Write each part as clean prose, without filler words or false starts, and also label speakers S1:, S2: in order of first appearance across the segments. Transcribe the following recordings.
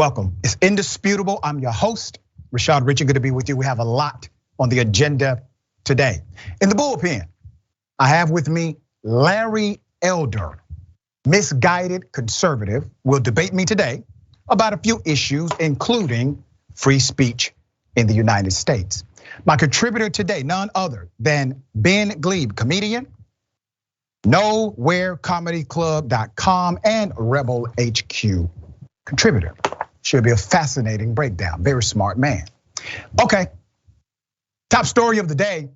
S1: Welcome. It's Indisputable. I'm your host, Richey. Good to be with you. We have a lot on the agenda today. In the bullpen, I have with me Larry Elder, misguided conservative, will debate me today about a few issues, including free speech in the United States. My contributor today, none other than Ben Gleib, comedian, NowhereComedyClub.com, and Rebel HQ contributor. Should be a fascinating breakdown. Very smart man. Okay, top story of the day.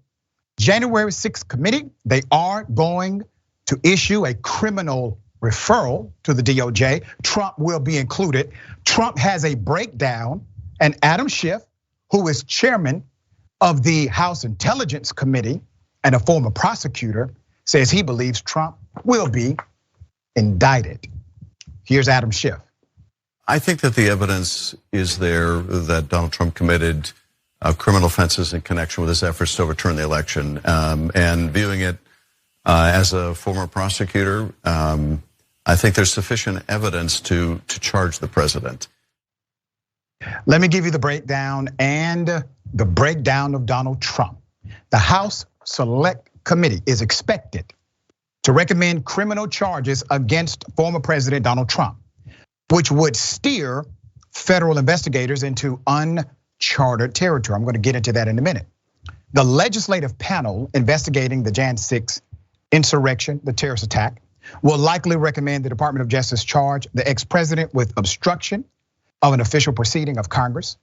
S1: January 6th committee, they are going to issue a criminal referral to the DOJ. Trump will be included. Trump has a breakdown, and Adam Schiff, who is chairman of the House Intelligence Committee and a former prosecutor, says he believes Trump will be indicted. Here's Adam Schiff.
S2: I think that the evidence is there that Donald Trump committed criminal offenses in connection with his efforts to overturn the election. And viewing it as a former prosecutor, I think there's sufficient evidence to charge the president.
S1: Let me give you the breakdown and the breakdown of Donald Trump. The House Select Committee is expected to recommend criminal charges against former President Donald Trump, which would steer federal investigators into uncharted territory. I'm going to get into that in a minute. The legislative panel investigating the Jan 6 insurrection, the terrorist attack, will likely recommend the Department of Justice charge the ex-president with obstruction of an official proceeding of Congress,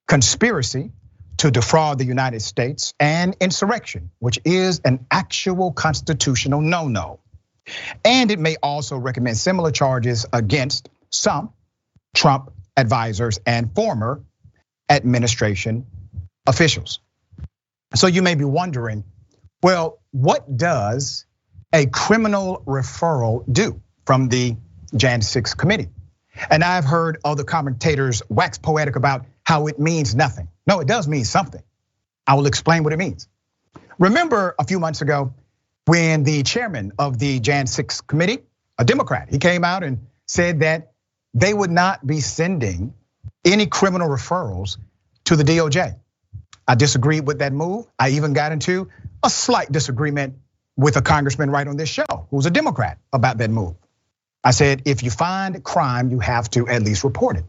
S1: conspiracy to defraud the United States, and insurrection, which is an actual constitutional no-no. And it may also recommend similar charges against some Trump advisors and former administration officials. So you may be wondering, well, what does a criminal referral do from the Jan 6 committee? And I've heard other commentators wax poetic about how it means nothing. No, it does mean something. I will explain what it means. Remember a few months ago when the chairman of the Jan 6 committee, a Democrat, he came out and said that they would not be sending any criminal referrals to the DOJ. I disagreed with that move. I even got into a slight disagreement with a congressman right on this show who's a Democrat about that move. I said, if you find crime, you have to at least report it.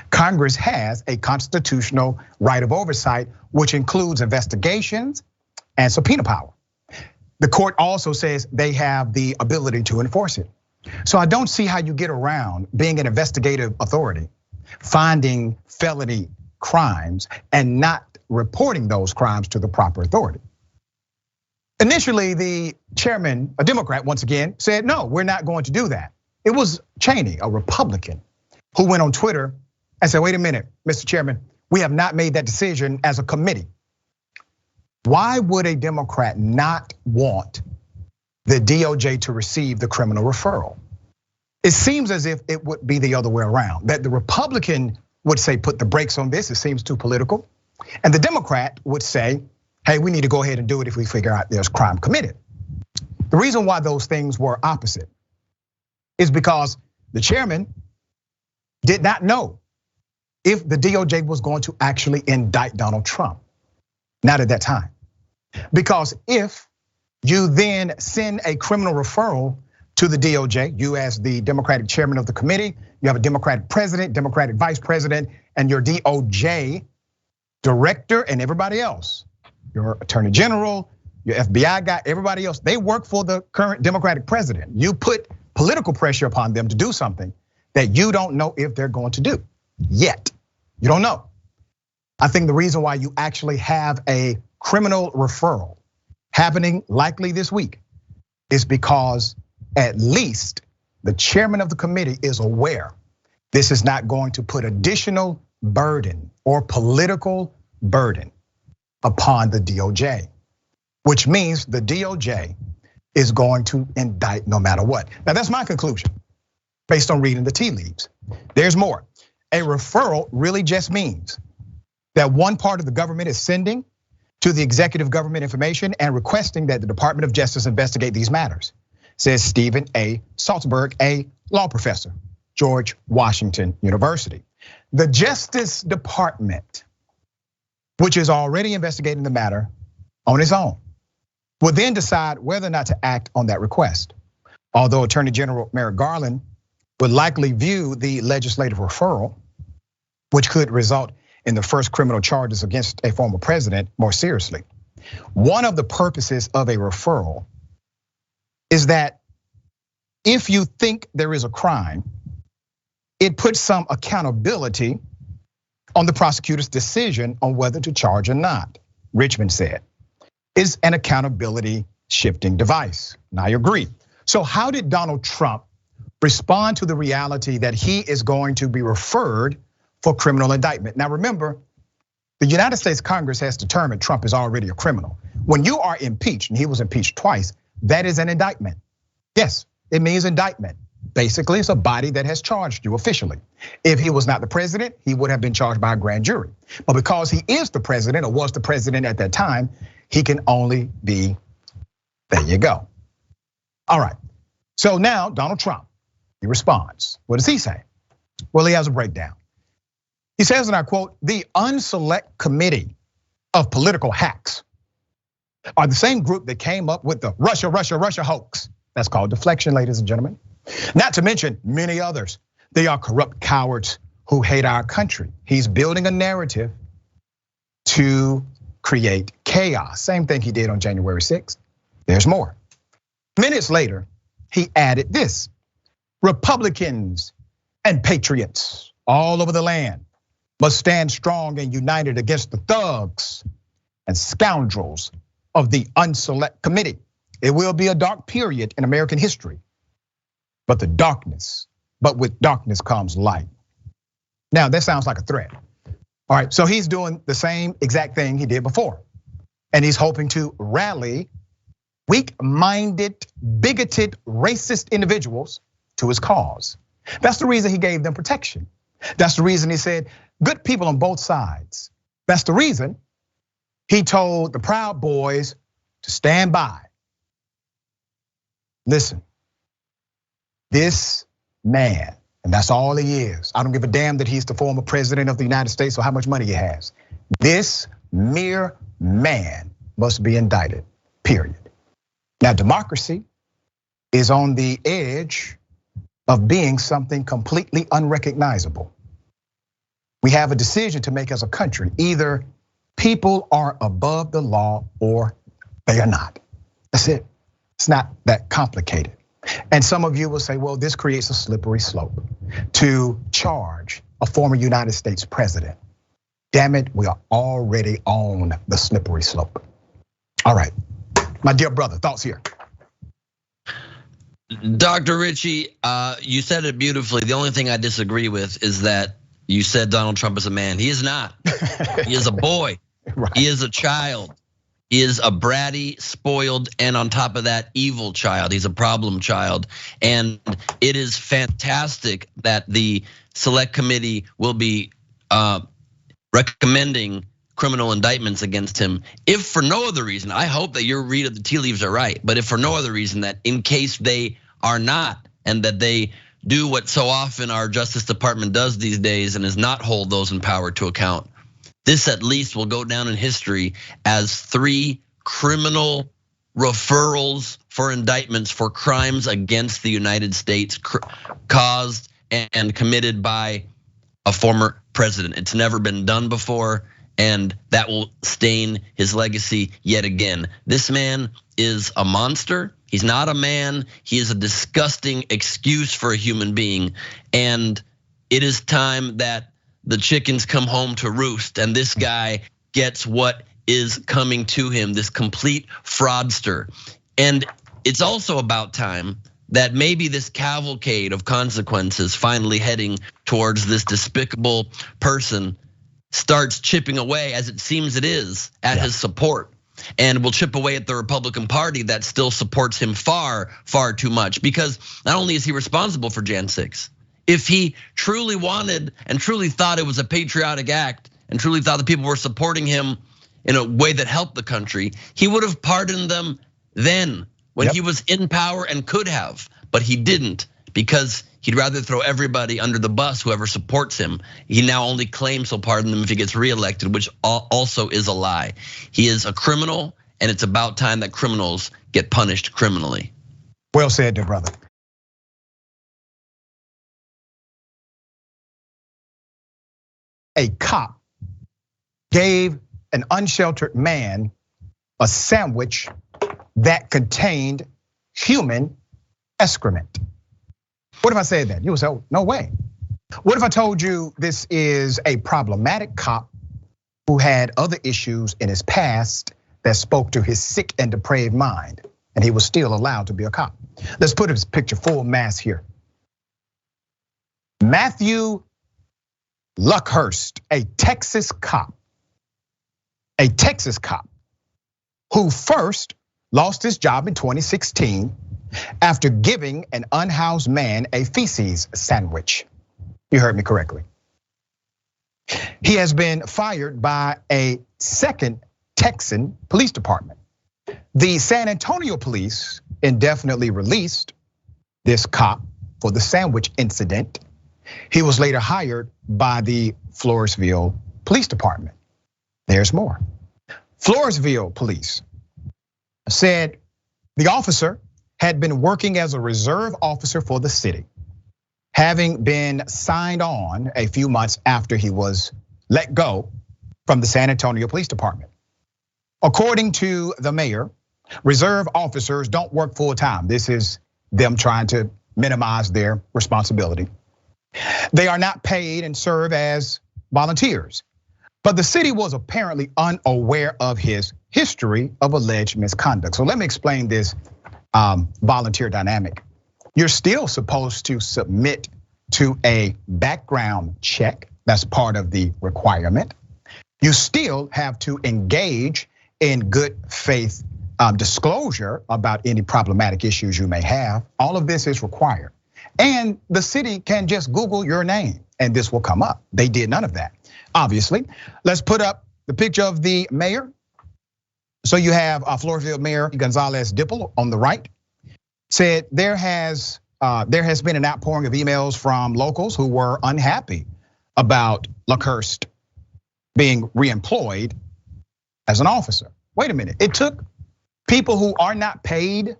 S1: Congress has a constitutional right of oversight, which includes investigations and subpoena power. The court also says they have the ability to enforce it. So I don't see how you get around being an investigative authority, finding felony crimes and not reporting those crimes to the proper authority. Initially, the chairman, a Democrat once again, said, no, we're not going to do that. It was Cheney, a Republican, who went on Twitter and said, wait a minute, Mr. Chairman, we have not made that decision as a committee. Why would a Democrat not want the DOJ to receive the criminal referral? It seems as if it would be the other way around, that the Republican would say, put the brakes on this, it seems too political. And the Democrat would say, hey, we need to go ahead and do it if we figure out there's crime committed. The reason why those things were opposite is because the chairman did not know if the DOJ was going to actually indict Donald Trump. Not at that time. Because if you then send a criminal referral to the DOJ, you as the Democratic chairman of the committee, you have a Democratic president, Democratic vice president, and your DOJ director and everybody else, your attorney general, your FBI guy, everybody else, they work for the current Democratic president. You put political pressure upon them to do something that you don't know if they're going to do yet. You don't know. I think the reason why you actually have a criminal referral happening likely this week is because at least the chairman of the committee is aware this is not going to put additional burden or political burden upon the DOJ, which means the DOJ is going to indict no matter what. Now that's my conclusion based on reading the tea leaves. There's more. A referral really just means that one part of the government is sending to the executive government information and requesting that the Department of Justice investigate these matters, says Stephen A. Salzberg, a law professor, George Washington University. The Justice Department, which is already investigating the matter on its own, will then decide whether or not to act on that request. Although Attorney General Merrick Garland would likely view the legislative referral, which could result in the first criminal charges against a former president, more seriously. One of the purposes of a referral is that if you think there is a crime, it puts some accountability on the prosecutor's decision on whether to charge or not. Richmond said, is an accountability shifting device. And I agree. So how did Donald Trump respond to the reality that he is going to be referred for criminal indictment? Now remember, the United States Congress has determined Trump is already a criminal. When you are impeached, and he was impeached twice, that is an indictment. Yes, it means indictment. Basically, it's a body that has charged you officially. If he was not the president, he would have been charged by a grand jury. But because he is the president or was the president at that time, he can only be, there you go. All right, so now Donald Trump, he responds. What does he say? Well, he has a breakdown. He says, and I quote, the unselect committee of political hacks are the same group that came up with the Russia hoax. That's called deflection, ladies and gentlemen. Not to mention many others. They are corrupt cowards who hate our country. He's building a narrative to create chaos. Same thing he did on January 6th. There's more. Minutes later, he added this: Republicans and patriots all over the land must stand strong and united against the thugs and scoundrels of the unselect committee. It will be a dark period in American history, but with darkness comes light. Now that sounds like a threat. All right, so he's doing the same exact thing he did before. And he's hoping to rally weak-minded, bigoted, racist individuals to his cause. That's the reason he gave them protection. That's the reason he said, good people on both sides. That's the reason he told the Proud Boys to stand by. Listen, this man, and that's all he is. I don't give a damn that he's the former president of the United States or how much money he has. This mere man must be indicted, period. Now, democracy is on the edge of being something completely unrecognizable. We have a decision to make as a country. Either people are above the law or they are not. That's it. It's not that complicated. And some of you will say, well, this creates a slippery slope to charge a former United States president. Damn it, we are already on the slippery slope. All right, my dear brother, thoughts here.
S3: Dr. Richey, you said it beautifully. The only thing I disagree with is that you said Donald Trump is a man. He is not. He is a boy. Right. He is a child. He is a bratty, spoiled, and on top of that, evil child. He's a problem child. And it is fantastic that the select committee will be recommending criminal indictments against him. If for no other reason, I hope that your read of the tea leaves are right, but if for no other reason, that in case they are not, and that they do what so often our Justice Department does these days and is not hold those in power to account, this at least will go down in history as 3 criminal referrals for indictments for crimes against the United States caused and committed by a former president. It's never been done before, and that will stain his legacy yet again. This man is a monster. He's not a man. He is a disgusting excuse for a human being. And it is time that the chickens come home to roost, and this guy gets what is coming to him, this complete fraudster. And it's also about time that maybe this cavalcade of consequences finally heading towards this despicable person starts chipping away, as it seems it is, at his support, and will chip away at the Republican Party that still supports him far, far too much. Because not only is he responsible for Jan 6, if he truly wanted and truly thought it was a patriotic act and truly thought the people were supporting him in a way that helped the country, he would have pardoned them then when he was in power and could have, but he didn't, because He'd rather throw everybody under the bus, whoever supports him. He now only claims he'll pardon them if he gets reelected, which also is a lie. He is a criminal, and it's about time that criminals get punished criminally.
S1: Well said, dear brother. A cop gave an unsheltered man a sandwich that contained human excrement. What if I said that? You would say, oh, no way. What if I told you this is a problematic cop who had other issues in his past that spoke to his sick and depraved mind, and he was still allowed to be a cop? Let's put his picture full mass here. Matthew Luckhurst, a Texas cop who first lost his job in 2016 after giving an unhoused man a feces sandwich. You heard me correctly. He has been fired by a second Texan police department. The San Antonio police indefinitely released this cop for the sandwich incident. He was later hired by the Floresville Police Department. There's more. Floresville police said the officer had been working as a reserve officer for the city, having been signed on a few months after he was let go from the San Antonio Police Department. According to the mayor, reserve officers don't work full time. This is them trying to minimize their responsibility. They are not paid and serve as volunteers. But the city was apparently unaware of his history of alleged misconduct. So let me explain this volunteer dynamic. You're still supposed to submit to a background check. That's part of the requirement. You still have to engage in good faith disclosure about any problematic issues you may have. All of this is required. And the city can just Google your name and this will come up. They did none of that, obviously. Let's put up the picture of the mayor. So you have Floresville Mayor Gonzalez Dipple on the right. Said there has been an outpouring of emails from locals who were unhappy about Luckhurst being reemployed as an officer. Wait a minute, it took people who are not paid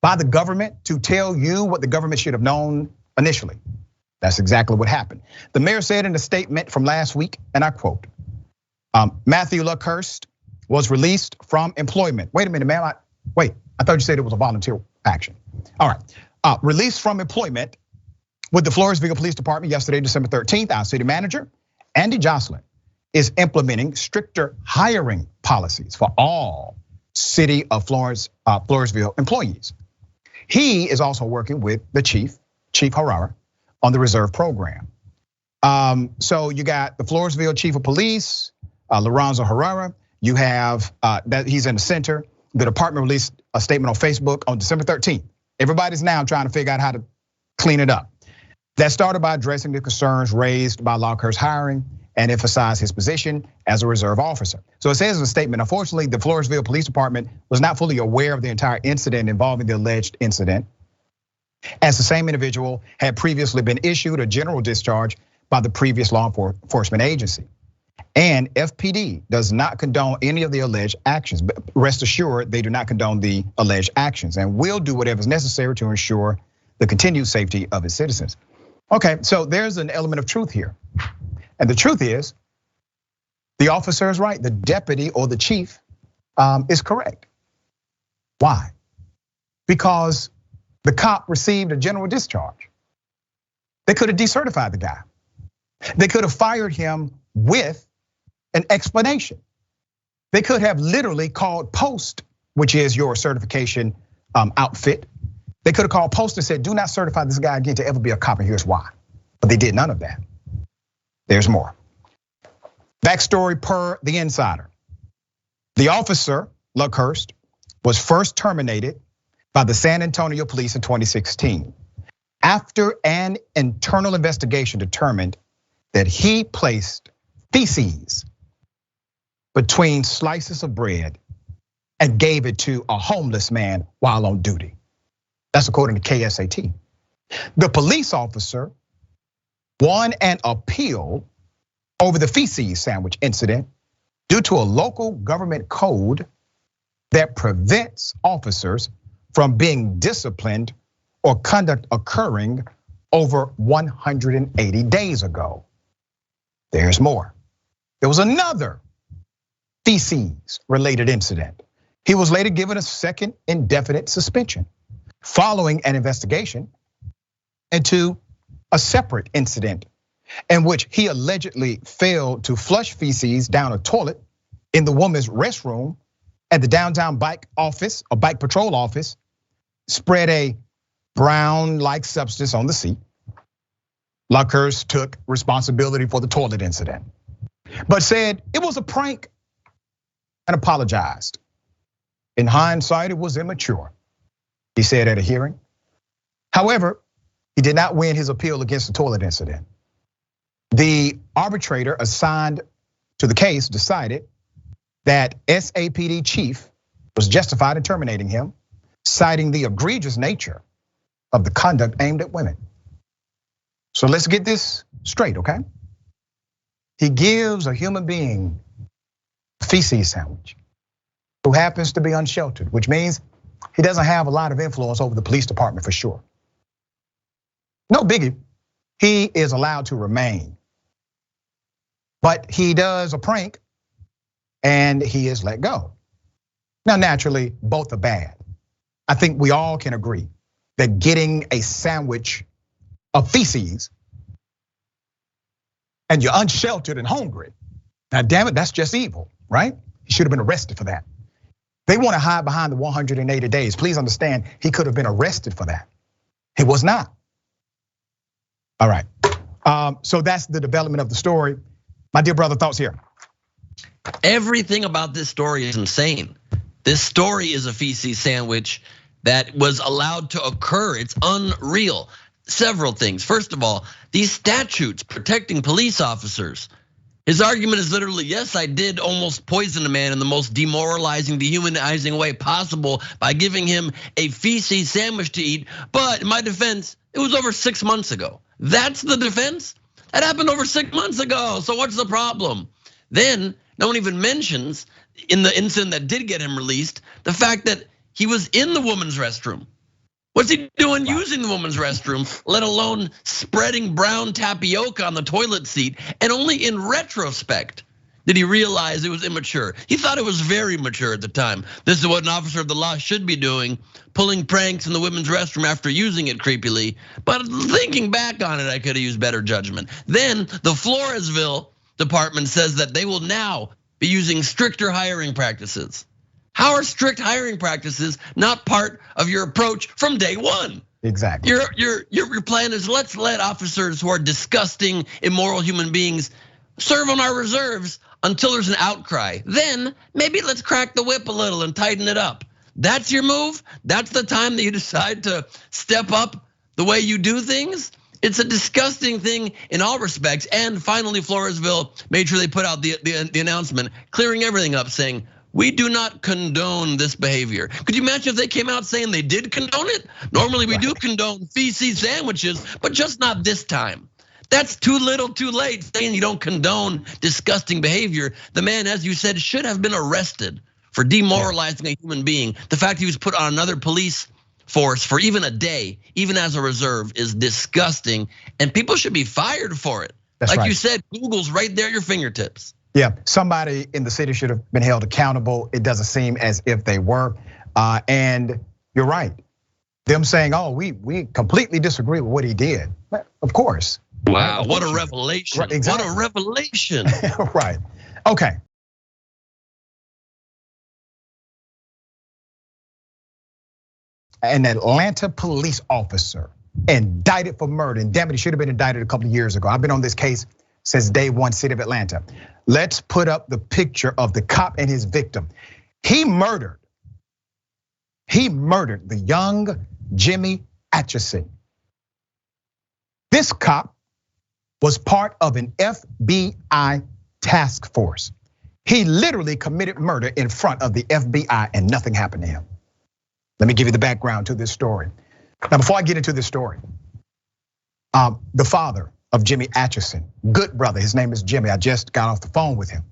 S1: by the government to tell you what the government should have known initially. That's exactly what happened. The mayor said in a statement from last week, and I quote, Matthew Luckhurst was released from employment. Wait a minute, man, I thought you said it was a volunteer action. All right, released from employment with the Floresville Police Department yesterday, December 13th. Our city manager, Andy Jocelyn, is implementing stricter hiring policies for all city of Floresville employees. He is also working with the Chief Herrera, on the reserve program. So you got the Floresville Chief of Police, Lorenzo Herrera. You have that he's in the center. The department released a statement on Facebook on December 13th. Everybody's now trying to figure out how to clean it up. That started by addressing the concerns raised by Luckhurst's hiring and emphasized his position as a reserve officer. So it says in the statement, unfortunately, the Floresville Police Department was not fully aware of the entire incident involving the alleged incident, as the same individual had previously been issued a general discharge by the previous law enforcement agency. And FPD does not condone any of the alleged actions, but rest assured they do not condone the alleged actions and will do whatever is necessary to ensure the continued safety of its citizens. Okay, so there's an element of truth here. And the truth is, the officer is right, the deputy or the chief is correct. Why? Because the cop received a general discharge. They could have decertified the guy. They could have fired him with an explanation. They could have literally called Post, which is your certification outfit. They could have called Post and said, do not certify this guy again to ever be a cop, and here's why. But they did none of that. There's more. Backstory per the insider. The officer, Luckhurst, was first terminated by the San Antonio police in 2016 after an internal investigation determined that he placed feces between slices of bread and gave it to a homeless man while on duty. That's according to KSAT. The police officer won an appeal over the feces sandwich incident due to a local government code that prevents officers from being disciplined or conduct occurring over 180 days ago. There's more. There was another feces related incident. He was later given a second indefinite suspension following an investigation into a separate incident in which he allegedly failed to flush feces down a toilet in the woman's restroom at the downtown bike patrol office, spread a brown-like substance on the seat. Luckhurst took responsibility for the toilet incident, but said it was a prank and apologized. In hindsight, it was immature, he said at a hearing. However, he did not win his appeal against the toilet incident. The arbitrator assigned to the case decided that SAPD chief was justified in terminating him, citing the egregious nature of the conduct aimed at women. So let's get this straight, okay? He gives a human being a feces sandwich who happens to be unsheltered, which means he doesn't have a lot of influence over the police department for sure. No biggie, he is allowed to remain. But he does a prank and he is let go. Now, naturally, both are bad. I think we all can agree that getting a sandwich of feces and you're unsheltered and hungry, now damn it, that's just evil, right? He should have been arrested for that. They want to hide behind the 180 days. Please understand, he could have been arrested for that. He was not. All right, so that's the development of the story. My dear brother, thoughts here?
S3: Everything about this story is insane. This story is a feces sandwich that was allowed to occur. It's unreal. Several things. First of all, these statutes protecting police officers. His argument is literally, yes, I did almost poison a man in the most demoralizing, dehumanizing way possible by giving him a feces sandwich to eat. But in my defense, it was over 6 months ago. That's the defense? That happened over 6 months ago. So what's the problem? Then no one even mentions in the incident that did get him released, the fact that he was in the woman's restroom. What's he doing using the woman's restroom, let alone spreading brown tapioca on the toilet seat? And only in retrospect did he realize it was immature. He thought it was very mature at the time. This is what an officer of the law should be doing, pulling pranks in the women's restroom after using it creepily. But thinking back on it, I could have used better judgment. Then the Floresville department says that they will now be using stricter hiring practices. How are strict hiring practices not part of your approach from day one?
S1: Exactly.
S3: Your plan is let's let officers who are disgusting, immoral human beings serve on our reserves until there's an outcry. Then maybe let's crack the whip a little and tighten it up. That's your move? That's the time that you decide to step up the way you do things? It's a disgusting thing in all respects. And finally, Floresville made sure they put out the announcement, clearing everything up, saying, we do not condone this behavior. Could you imagine if they came out saying they did condone it? Normally we do condone feces sandwiches, but just not this time. That's too little, too late, saying you don't condone disgusting behavior. The man, as you said, should have been arrested for demoralizing a human being. The fact he was put on another police force for even a day, even as a reserve, is disgusting. And people should be fired for it.
S1: That's
S3: like you said, Google's right there at your fingertips.
S1: Yeah, somebody in the city should have been held accountable. It doesn't seem as if they were. And you're right. Them saying, we completely disagree with what he did. Of course.
S3: Wow, what a revelation. Right, exactly. What a revelation.
S1: Right, okay. An Atlanta police officer indicted for murder, and damn it, he should have been indicted a couple of years ago. I've been on this case since day one, city of Atlanta. Let's put up the picture of the cop and his victim. He murdered the young Jimmy Atchison. This cop was part of an FBI task force. He literally committed murder in front of the FBI and nothing happened to him. Let me give you the background to this story. Now, before I get into this story, The father of Jimmy Atchison, good brother, his name is Jimmy. I just got off the phone with him.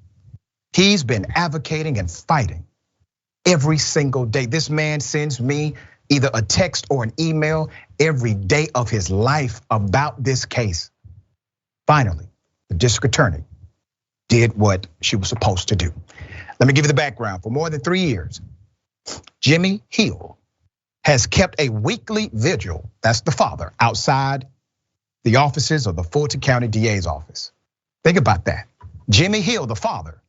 S1: He's been advocating and fighting every single day. This man sends me either a text or an email every day of his life about this case. Finally, the district attorney did what she was supposed to do. Let me give you the background. For more than 3 years, Jimmy Hill has kept a weekly vigil, that's the father, outside the offices of the Fulton County DA's office. Think about that. Jimmy Hill, the father,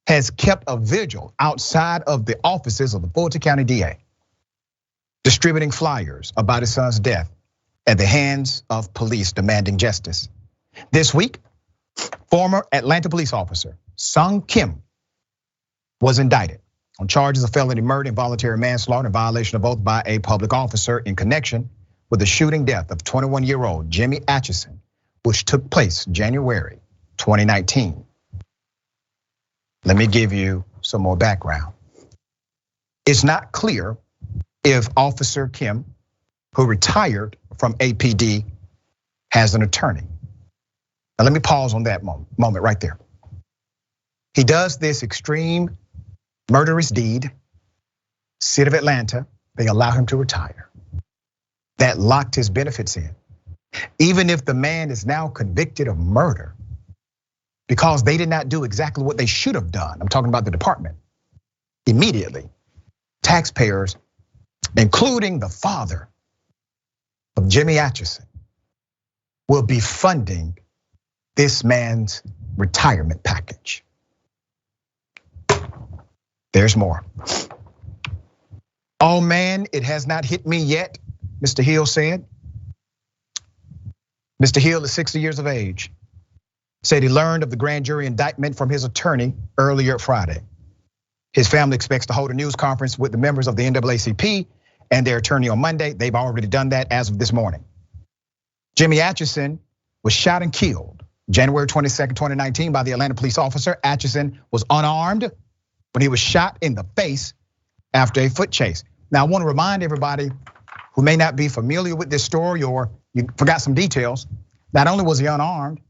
S1: has kept a vigil outside of the offices of the Fulton County DA, distributing flyers about his son's death at the hands of police demanding justice. This week, former Atlanta police officer Sung Kim was indicted on charges of felony murder, involuntary manslaughter, and violation of oath by a public officer in connection with the shooting death of 21-year-old Jimmy Atchison, which took place January 2019. Let me give you some more background. It's not clear if Officer Kim, who retired from APD, has an attorney. Now let me pause on that moment right there. He does this extreme murderous deed, city of Atlanta, they allow him to retire. That locked his benefits in. Even if the man is now convicted of murder, because they did not do exactly what they should have done, I'm talking about the department, immediately, taxpayers, including the father of Jimmy Atchison, will be funding this man's retirement package. There's more. Oh man, it has not hit me yet, Mr. Hill said. Mr. Hill is 60 years of age. Said he learned of the grand jury indictment from his attorney earlier Friday. His family expects to hold a news conference with the members of the NAACP and their attorney on Monday. They've already done that as of this morning. Jimmy Atchison was shot and killed January 22nd, 2019 by the Atlanta police officer. Atchison was unarmed when he was shot in the face after a foot chase. Now I want to remind everybody who may not be familiar with this story or you forgot some details. Not only was he unarmed,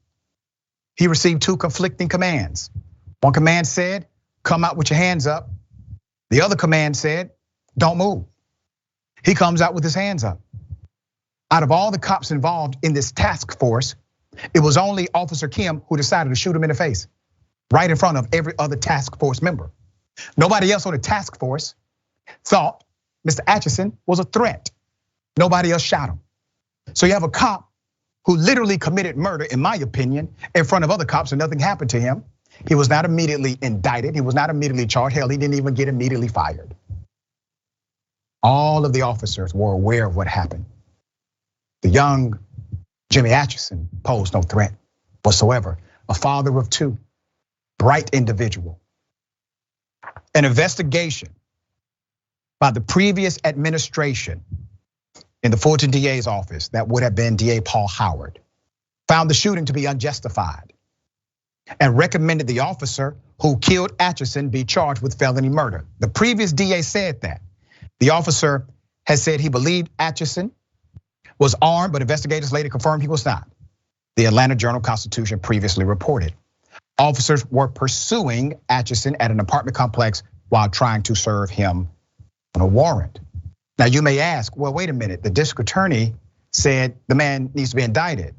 S1: he received two conflicting commands. One command said, come out with your hands up. The other command said, don't move. He comes out with his hands up. Out of all the cops involved in this task force, it was only Officer Kim who decided to shoot him in the face, right in front of every other task force member. Nobody else on the task force thought Mr. Atchison was a threat. Nobody else shot him. So you have a cop who literally committed murder, in my opinion, in front of other cops and nothing happened to him. He was not immediately indicted. He was not immediately charged. Hell, he didn't even get immediately fired. All of the officers were aware of what happened. The young Jimmy Atchison posed no threat whatsoever. A father of two, bright individual. An investigation by the previous administration in the Fulton DA's office, that would have been DA Paul Howard, found the shooting to be unjustified and recommended the officer who killed Atchison be charged with felony murder. The previous DA said that. The officer has said he believed Atchison was armed, but investigators later confirmed he was not. The Atlanta Journal-Constitution previously reported. Officers were pursuing Atchison at an apartment complex while trying to serve him on a warrant. Now you may ask, well, wait a minute, the district attorney said the man needs to be indicted.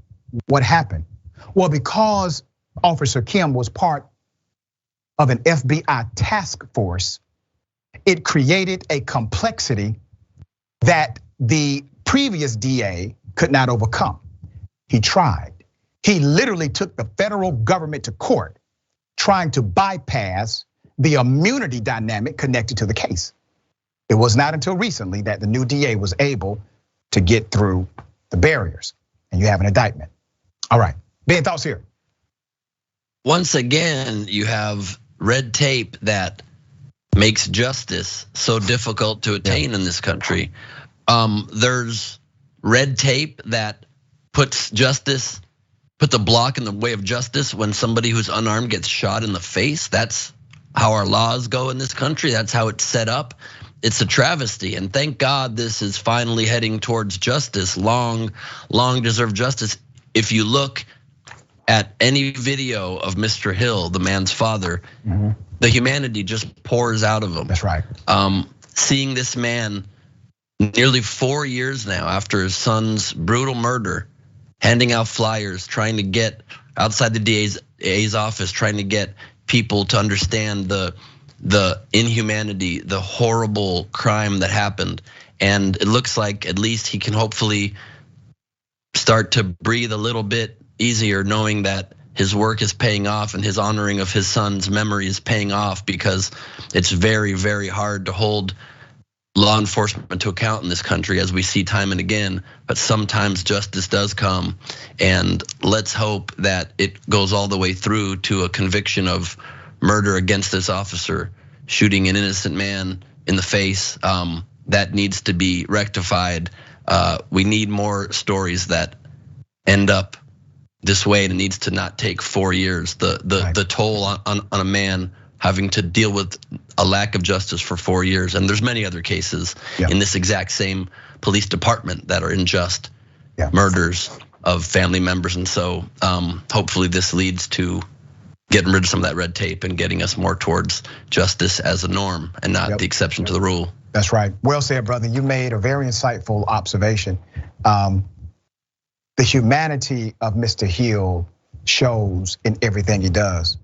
S1: What happened? Well, because Officer Kim was part of an FBI task force, it created a complexity that the previous DA could not overcome. He tried. He literally took the federal government to court, trying to bypass the immunity dynamic connected to the case. It was not until recently that the new DA was able to get through the barriers, and you have an indictment. All right, Ben, thoughts here?
S3: Once again, you have red tape that makes justice so difficult to attain in this country. There's red tape that puts a block in the way of justice when somebody who's unarmed gets shot in the face. That's how our laws go in this country. That's how it's set up. it's a travesty. And thank God this is finally heading towards justice, long deserved justice. If you look at any video of Mr. Hill, the man's father, the humanity just pours out of him.
S1: That's right.
S3: Seeing this man nearly 4 years now after his son's brutal murder, handing out flyers, trying to get outside the DA's office, trying to get people to understand the inhumanity, the horrible crime that happened. And it looks like at least he can hopefully start to breathe a little bit easier, knowing that his work is paying off and his honoring of his son's memory is paying off, because it's very, very hard to hold law enforcement to account in this country, as we see time and again. But sometimes justice does come, and let's hope that it goes all the way through to a conviction of murder against this officer, shooting an innocent man in the face. That needs to be rectified. We need more stories that end up this way, and it needs to not take 4 years. The toll on a man having to deal with a lack of justice for 4 years. And there's many other cases in this exact same police department that are unjust murders of family members. And so hopefully this leads to getting rid of some of that red tape and getting us more towards justice as a norm and not the exception to the rule.
S1: That's right. Well said, brother. You made a very insightful observation. The humanity of Mr. Hill shows in everything he does.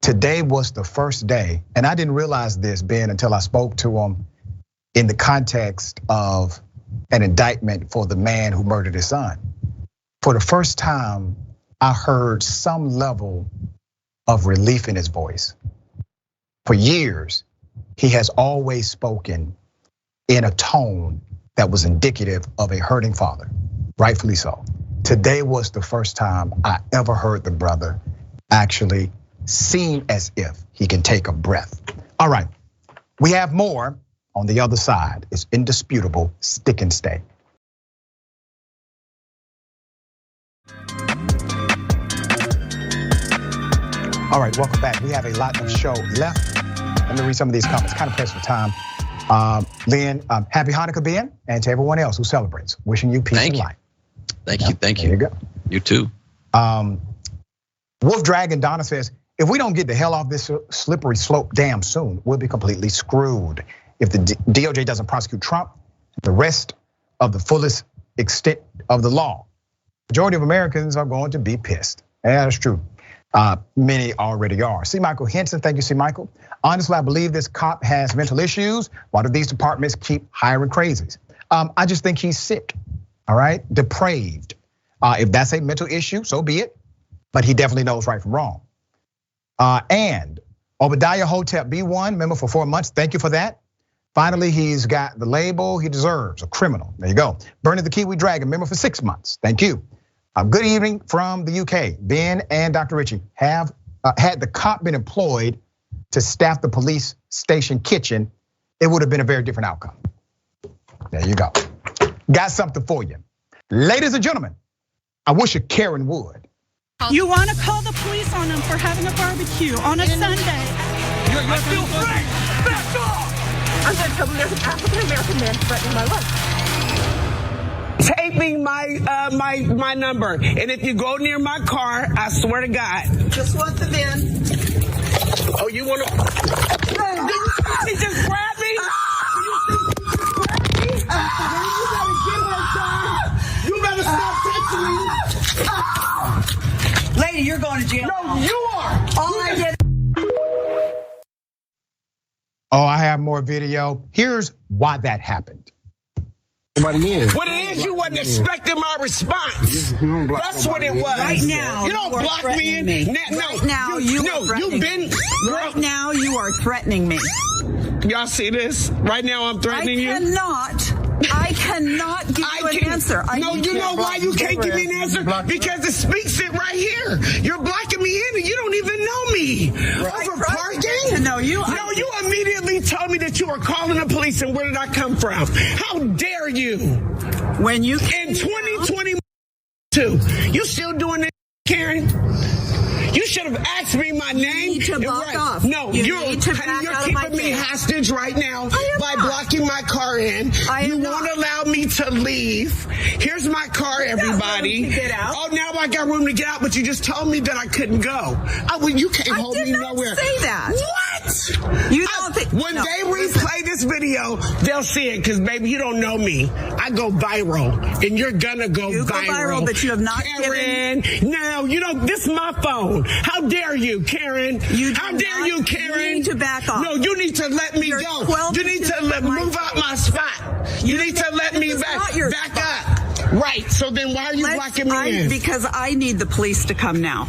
S1: Today was the first day, and I didn't realize this, Ben, until I spoke to him in the context of an indictment for the man who murdered his son. For the first time, I heard some level of relief in his voice. For years, he has always spoken in a tone that was indicative of a hurting father, rightfully so. Today was the first time I ever heard the brother actually seem as if he can take a breath. All right, we have more on the other side. It's indisputable. Stick and stay. All right, welcome back. We have a lot of show left. Let me read some of these comments, kind of pressed for time. Lynn, happy Hanukkah, Ben, and to everyone else who celebrates. Wishing you peace and light.
S3: Thank you.
S1: There you go.
S3: You too.
S1: Wolf Dragon Donna says, if we don't get the hell off this slippery slope damn soon, we'll be completely screwed. If the DOJ doesn't prosecute Trump, the rest of the fullest extent of the law, majority of Americans are going to be pissed. Yeah, that's true. Many already are. C. Michael Henson, thank you, C. Michael. Honestly, I believe this cop has mental issues. Why do these departments keep hiring crazies? I just think he's sick, all right? Depraved. If that's a mental issue, so be it. But he definitely knows right from wrong. And Obadiah Hotep B1, member for 4 months, thank you for that. Finally, he's got the label he deserves, a criminal. There you go. Bernie the Kiwi Dragon, member for 6 months, thank you. Good evening from the UK. Ben and Dr. Richey, had the cop been employed to staff the police station kitchen, it would have been a very different outcome. There you go. Got something for you. Ladies and gentlemen, I wish a Karen would.
S4: You want to call the police on them for having a barbecue on a Sunday.
S5: I feel free. Back off.
S6: I'm going to tell them there's an African-American man threatening my life.
S5: Taping my number. And if you go near my car, I swear to God.
S6: Just want the VIN.
S5: Oh, you want to? He just grabbed me. You better stop touching me.
S6: Lady, you're going to jail.
S5: No, you are.
S6: All I did.
S1: Oh, I have more video. Here's why that happened.
S5: What it is, you wasn't expecting my response. That's what it was.
S6: Right now,
S5: you don't block me.
S6: Right now, you are threatening me.
S5: Y'all see this? Right now, I'm threatening you.
S6: I cannot give you an answer.
S5: No, you know why you can't give me an answer? Because it speaks it right here. You're blocking me in and you don't even know me. Over parking?
S6: No, you
S5: immediately told me that you were calling the police, and where did I come from? How dare you?
S6: When you
S5: in 2022, you still doing it, Karen? You should have asked me my name.
S6: You need to back off.
S5: No, you're keeping me hostage right now by blocking my car in. You won't allow me to leave. Here's my car, everybody.
S6: Get out.
S5: Oh, now I got room to get out, but you just told me that I couldn't go. Well, you can't hold me nowhere.
S6: I did not say that.
S5: What?
S6: You don't think.
S5: When they replay this video, they'll see it, because, baby, you don't know me. I go viral, and you're gonna go viral.
S6: You go viral, but you have not
S5: Karen, no, you don't. This is my phone. How dare you, Karen? How dare you, Karen?
S6: You need to back off.
S5: No, you need to let me go. You need to move out my spot. You need to let me back up. Right. So then why are you blocking me in?
S6: Because I need the police to come now.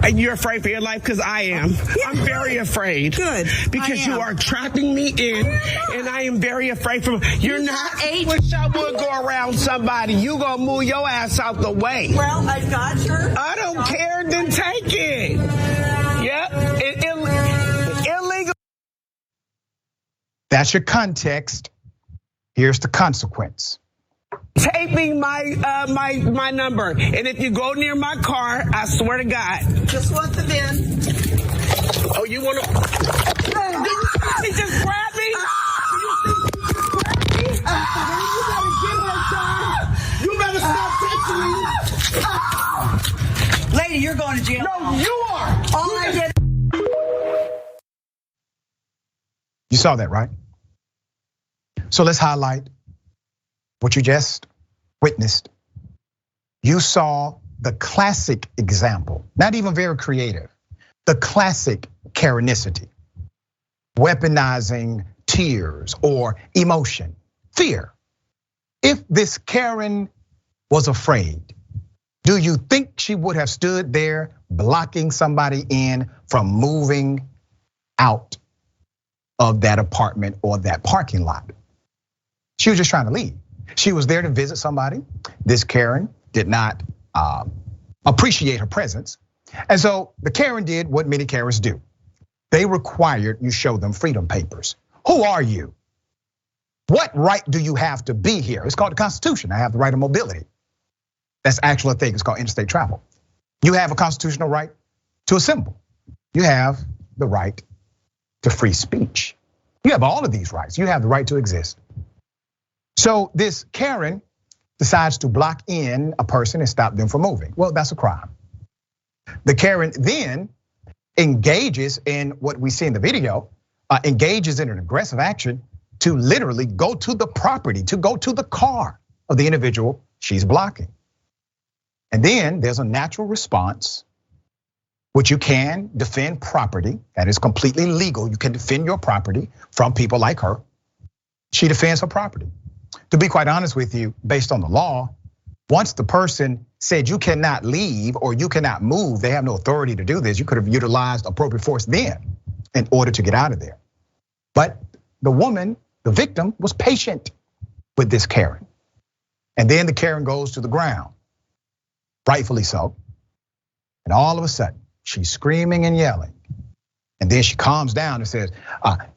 S5: And you're afraid for your life? Because I am. Yeah, I'm very afraid.
S6: Good.
S5: Because you are trapping me in, and I am very afraid from. You're not. Wish I would go around somebody. You gonna move your ass out the way.
S6: Well, I got your.
S5: I don't care. Then take it. Yep. Illegal.
S1: That's your context. Here's the consequence.
S5: Taping my number, and if you go near my car, I swear to God.
S6: Just want the VIN.
S5: Oh, you want to? He just grabbed me. You better stop touching me.
S6: Lady, you're going to jail.
S5: No, you are.
S6: All I did.
S1: You saw that, right? So let's highlight what you just witnessed. You saw the classic example, not even very creative, the classic Karenicity, weaponizing tears or emotion, fear. If this Karen was afraid, do you think she would have stood there blocking somebody in from moving out of that apartment or that parking lot? She was just trying to leave. She was there to visit somebody. This Karen did not appreciate her presence. And so the Karen did what many Karens do. They required you show them freedom papers. Who are you? What right do you have to be here? It's called the Constitution. I have the right of mobility. That's actually a thing. It's called interstate travel. You have a constitutional right to assemble. You have the right to free speech. You have all of these rights. You have the right to exist. So this Karen decides to block in a person and stop them from moving. Well, that's a crime. The Karen then engages in what we see in the video, engages in an aggressive action to literally go to the property, to go to the car of the individual she's blocking. And then there's a natural response, which you can defend property. That is completely legal. You can defend your property from people like her. She defends her property. To be quite honest with you, based on the law, once the person said you cannot leave or you cannot move, they have no authority to do this. You could have utilized appropriate force then in order to get out of there. But the woman, the victim, was patient with this Karen. And then the Karen goes to the ground, rightfully so. And all of a sudden, she's screaming and yelling. And then she calms down and says,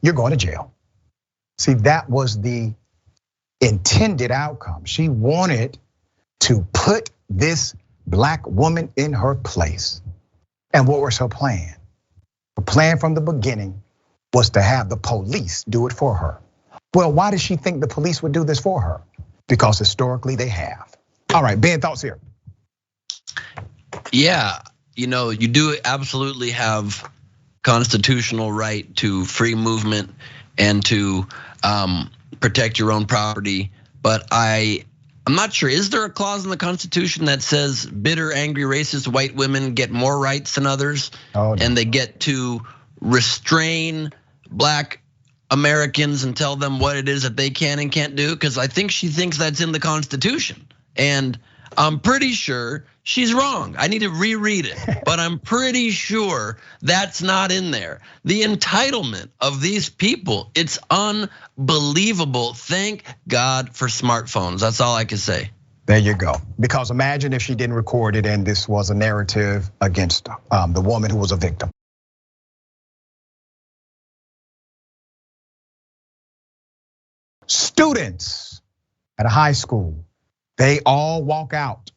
S1: you're going to jail. See, that was the intended outcome. She wanted to put this black woman in her place. And what was her plan? Her plan from the beginning was to have the police do it for her. Well, why does she think the police would do this for her? Because historically they have. All right, Ben, thoughts here?
S3: Yeah, you do absolutely have constitutional right to free movement and to protect your own property. But I'm not sure, is there a clause in the Constitution that says bitter, angry, racist white women get more rights than others? Oh, no. And they get to restrain black Americans and tell them what it is that they can and can't do? Because I think she thinks that's in the Constitution. And I'm pretty sure she's wrong. I need to reread it, but I'm pretty sure that's not in there. The entitlement of these people, it's unbelievable. Thank God for smartphones. That's all I can say.
S1: There you go. Because imagine if she didn't record it and this was a narrative against the woman who was a victim. Students at a high school, they all walk out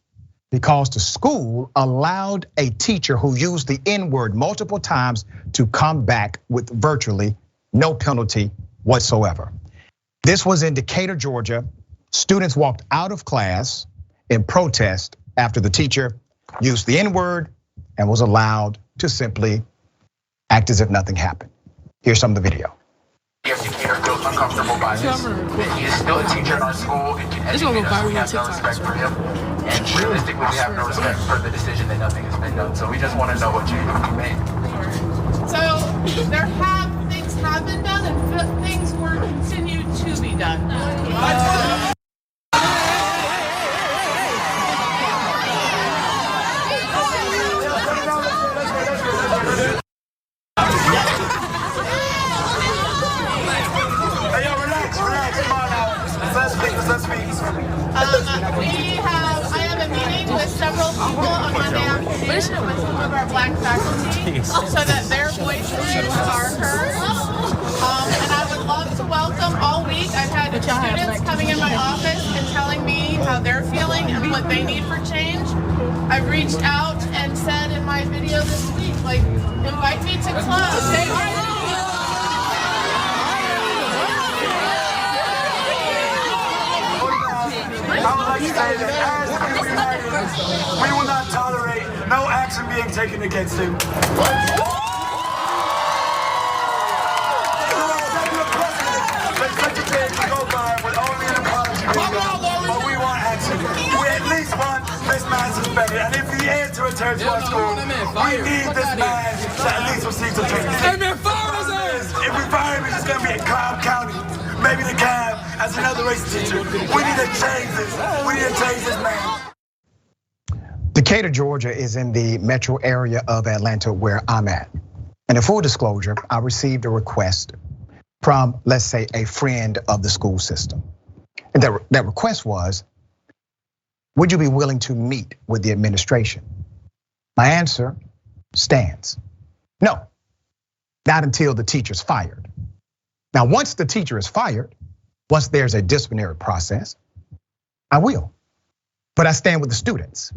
S1: because the school allowed a teacher who used the N-word multiple times to come back with virtually no penalty whatsoever. This was in Decatur, Georgia. Students walked out of class in protest after the teacher used the N-word and was allowed to simply act as if nothing happened. Here's some of the video.
S7: Decatur feels uncomfortable by this. He is still a teacher in our school and can educate us. We have no respect for him. And realistically, we have no respect for the decision that nothing has been done. So we just want to know what changes we made.
S8: So there things have been done and things were continued to be done. I have a meeting with several people on Monday afternoon with some of our black faculty so that their voices are heard. And I would love to welcome all week. I've had students coming in my office and telling me how they're feeling and what they need for change. I've reached out and said in my video this week, like, invite me to clubs.
S9: I would like to say that as we unite, we will not tolerate no action being taken against him. Let such a thing go by with only an apology being done, but we want action. We at least want this man suspended, and if he is to return to our school, we need this man to at least receive some training. If we fire him, it's going to be in Cobb County. Maybe the cab as another race teacher. We need to change this. We need to change this man.
S1: Decatur, Georgia is in the metro area of Atlanta where I'm at. And in full disclosure, I received a request from, let's say, a friend of the school system. And that request was, would you be willing to meet with the administration? My answer stands. No, not until the teacher's fired. Now, once the teacher is fired, once there's a disciplinary process, I will. But I stand with the students.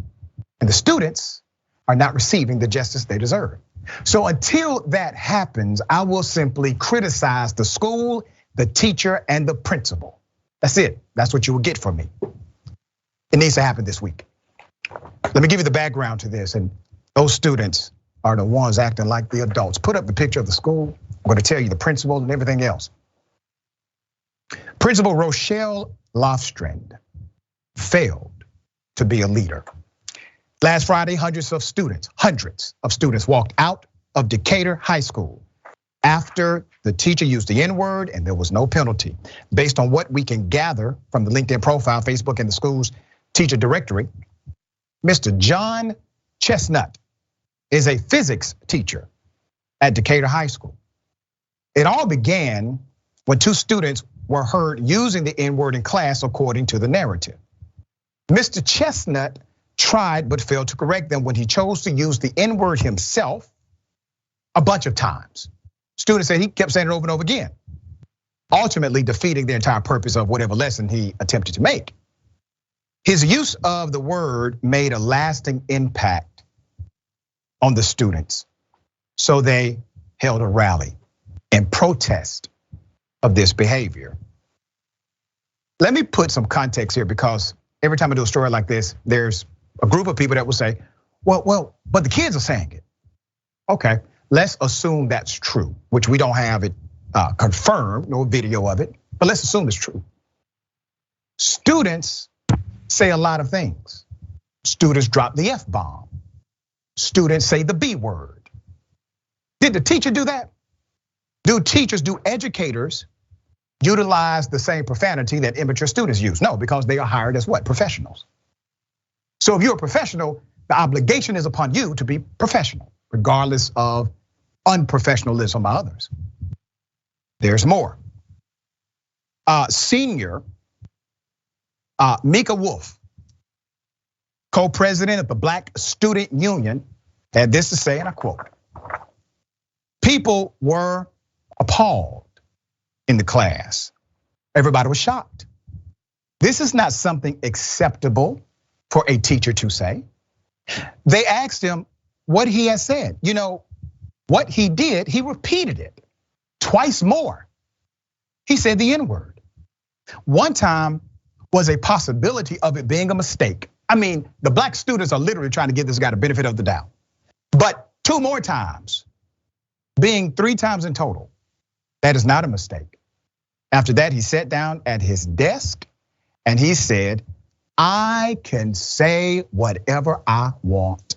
S1: And the students are not receiving the justice they deserve. So until that happens, I will simply criticize the school, the teacher, and the principal. That's it. That's what you will get from me. It needs to happen this week. Let me give you the background to this. And those students are the ones acting like the adults. Put up the picture of the school. I'm going to tell you the principal and everything else. Principal Rochelle Lofstrand failed to be a leader. Last Friday, hundreds of students walked out of Decatur High School after the teacher used the N-word and there was no penalty. Based on what we can gather from the LinkedIn profile, Facebook, and the school's teacher directory, Mr. John Chestnut is a physics teacher at Decatur High School. It all began when two students were heard using the N-word in class, according to the narrative. Mr. Chestnut tried but failed to correct them when he chose to use the N-word himself a bunch of times. Students said he kept saying it over and over again, ultimately defeating the entire purpose of whatever lesson he attempted to make. His use of the word made a lasting impact on the students, so they held a rally in protest of this behavior. Let me put some context here, because every time I do a story like this, there's a group of people that will say, well, but the kids are saying it. Okay, let's assume that's true, which we don't have it confirmed, no video of it, but let's assume it's true. Students say a lot of things. Students drop the F-bomb. Students say the B word. Did the teacher do that? Do educators utilize the same profanity that immature students use? No, because they are hired as what? Professionals. So if you're a professional, the obligation is upon you to be professional, regardless of unprofessionalism by others. There's more. Senior Mika Wolf, co-president of the Black Student Union, had this to say, and I quote, "People were appalled in the class. Everybody was shocked. This is not something acceptable for a teacher to say. They asked him what he had said. You know, what he did, he repeated it twice more. He said the N-word. One time was a possibility of it being a mistake. I mean, the black students are literally trying to give this guy the benefit of the doubt. But 2 more times, being 3 times in total, that is not a mistake. After that, he sat down at his desk and he said, I can say whatever I want.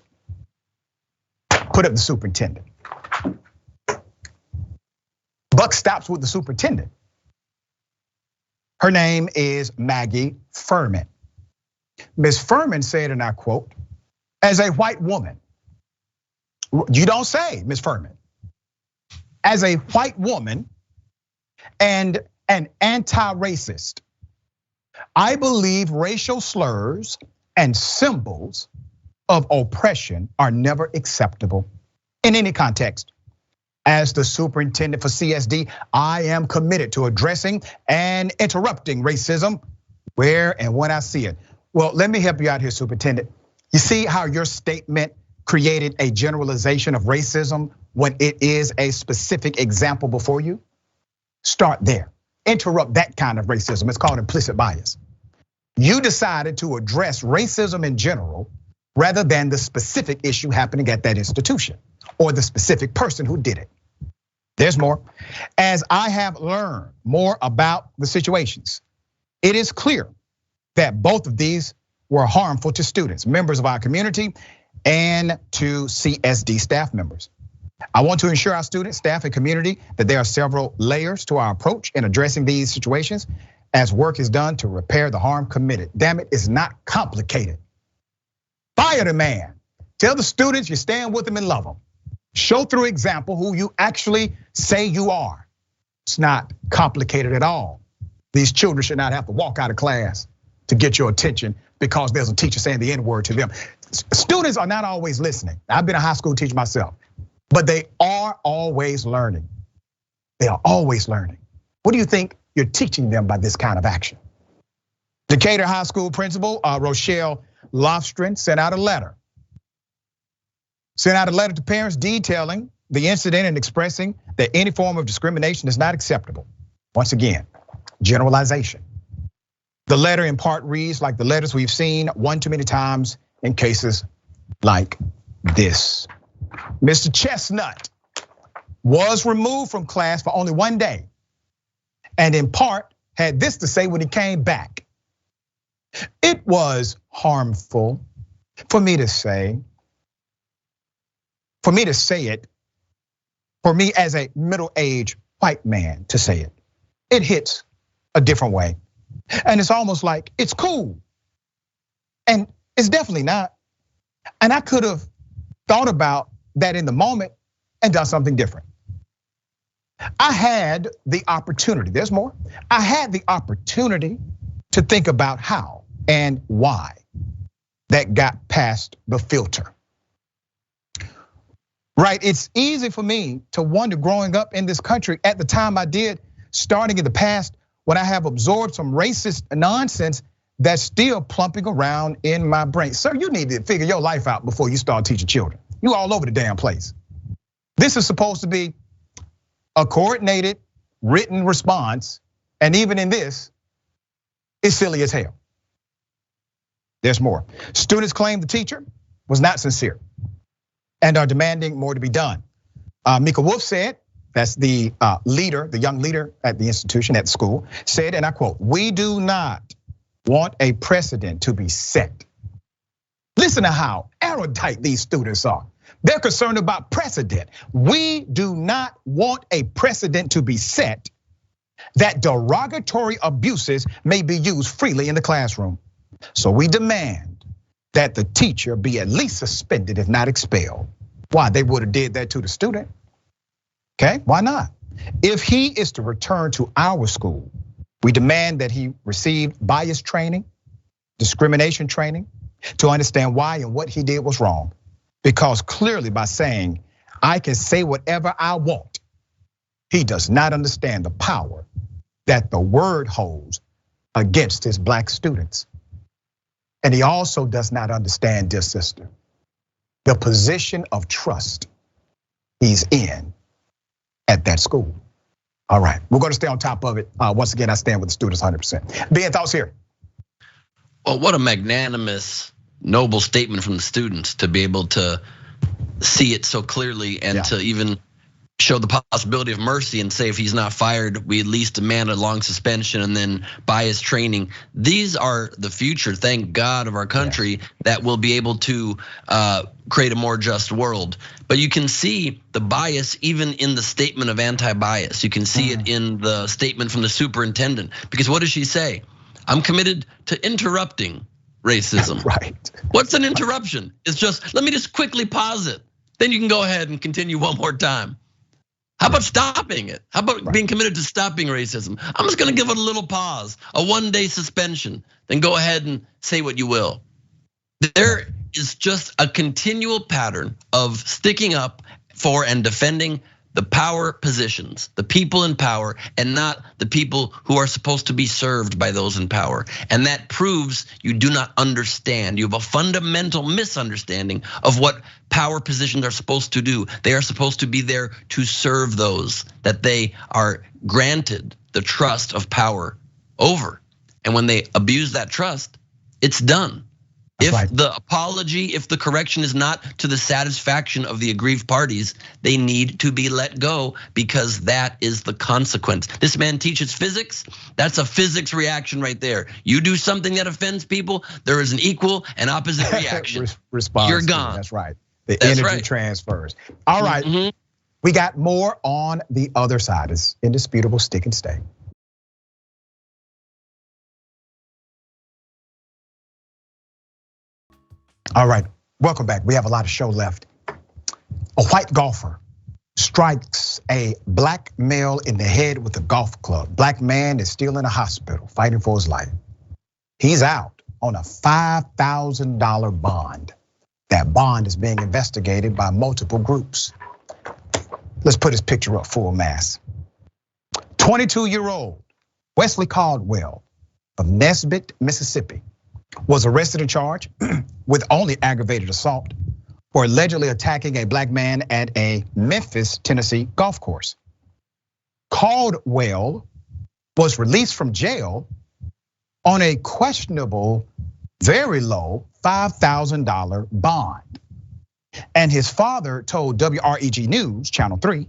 S1: Put up the superintendent. Buck stops with the superintendent. Her name is Maggie Furman. Ms. Furman said, and I quote, as a white woman, you don't say, Ms. Furman, as a white woman and an anti-racist, I believe racial slurs and symbols of oppression are never acceptable in any context. As the superintendent for CSD, I am committed to addressing and interrupting racism where and when I see it. Well, let me help you out here, superintendent. You see how your statement created a generalization of racism when it is a specific example before you? Start there. Interrupt that kind of racism. It's called implicit bias. You decided to address racism in general rather than the specific issue happening at that institution or the specific person who did it. There's more. As I have learned more about the situations, it is clear that both of these were harmful to students, members of our community, and to CSD staff members. I want to ensure our students, staff, and community that there are several layers to our approach in addressing these situations as work is done to repair the harm committed. Damn it, it's not complicated. Fire the man. Tell the students you stand with them and love them. Show through example who you actually say you are. It's not complicated at all. These children should not have to walk out of class to get your attention because there's a teacher saying the N-word to them. Students are not always listening. I've been a high school teacher myself, but they are always learning. They are always learning. What do you think you're teaching them by this kind of action? Decatur High School principal Rochelle Lofstrin sent out a letter to parents detailing the incident and expressing that any form of discrimination is not acceptable. Once again, generalization. The letter in part reads like the letters we've seen one too many times in cases like this. Mr. Chestnut was removed from class for only 1 day, and in part had this to say when he came back. It was harmful for me to say it, for me as a middle-aged white man to say it. It hits a different way. And it's almost like it's cool. And it's definitely not. And I could have thought about that in the moment and done something different. I had the opportunity, there's more. I had the opportunity to think about how and why that got past the filter. Right, it's easy for me to wonder growing up in this country at the time I did, starting in the past when I have absorbed some racist nonsense that's still plumping around in my brain. Sir, you need to figure your life out before you start teaching children. You all over the damn place. This is supposed to be a coordinated written response, and even in this, it's silly as hell. There's more. Students claim the teacher was not sincere and are demanding more to be done. Mika Wolf said, that's the leader, the young leader at the institution, at the school, said, and I quote, "We do not want a precedent to be set." Listen to how erudite these students are. They're concerned about precedent. We do not want a precedent to be set that derogatory abuses may be used freely in the classroom. So we demand that the teacher be at least suspended, if not expelled. Why? They would have did that to the student. Okay, why not? If he is to return to our school, we demand that he receive bias training, discrimination training, to understand why and what he did was wrong. Because clearly by saying, I can say whatever I want, he does not understand the power that the word holds against his black students. And he also does not understand, dear sister, the position of trust he's in at that school. All right, we're gonna stay on top of it. Once again, I stand with the students 100%. Ben, thoughts here?
S3: Well, what a magnanimous, noble statement from the students to be able to see it so clearly and to even show the possibility of mercy and say if he's not fired, we at least demand a long suspension and then buy his training. These are the future, thank God, of our country that will be able to create a more just world. But you can see the bias even in the statement of anti-bias. You can see it in the statement from the superintendent, because what does she say? I'm committed to interrupting racism.
S1: Right.
S3: What's an interruption? It's just, let me just quickly pause it. Then you can go ahead and continue one more time. How about stopping it? How about being committed to stopping racism? I'm just gonna give it a little pause, a 1-day suspension, then go ahead and say what you will. There is just a continual pattern of sticking up for and defending the power positions, the people in power, and not the people who are supposed to be served by those in power. And that proves you do not understand. You have a fundamental misunderstanding of what power positions are supposed to do. They are supposed to be there to serve those that they are granted the trust of power over. And when they abuse that trust, it's done. If the apology, if the correction is not to the satisfaction of the aggrieved parties, they need to be let go, because that is the consequence. This man teaches physics. That's a physics reaction right there. You do something that offends people, there is an equal and opposite reaction.
S1: Response.
S3: You're gone.
S1: That's right. The energy transfers. All right, we got more on the other side. It's indisputable, stick and stay. All right, welcome back. We have a lot of show left. A white golfer strikes a black male in the head with a golf club. Black man is still in a hospital fighting for his life. He's out on a $5,000 bond. That bond is being investigated by multiple groups. Let's put his picture up full mass. 22-year-old Wesley Caldwell of Nesbitt, Mississippi, was arrested and charged with only aggravated assault for allegedly attacking a black man at a Memphis, Tennessee golf course. Caldwell was released from jail on a questionable, very low $5,000 bond. And his father told WREG News, Channel 3,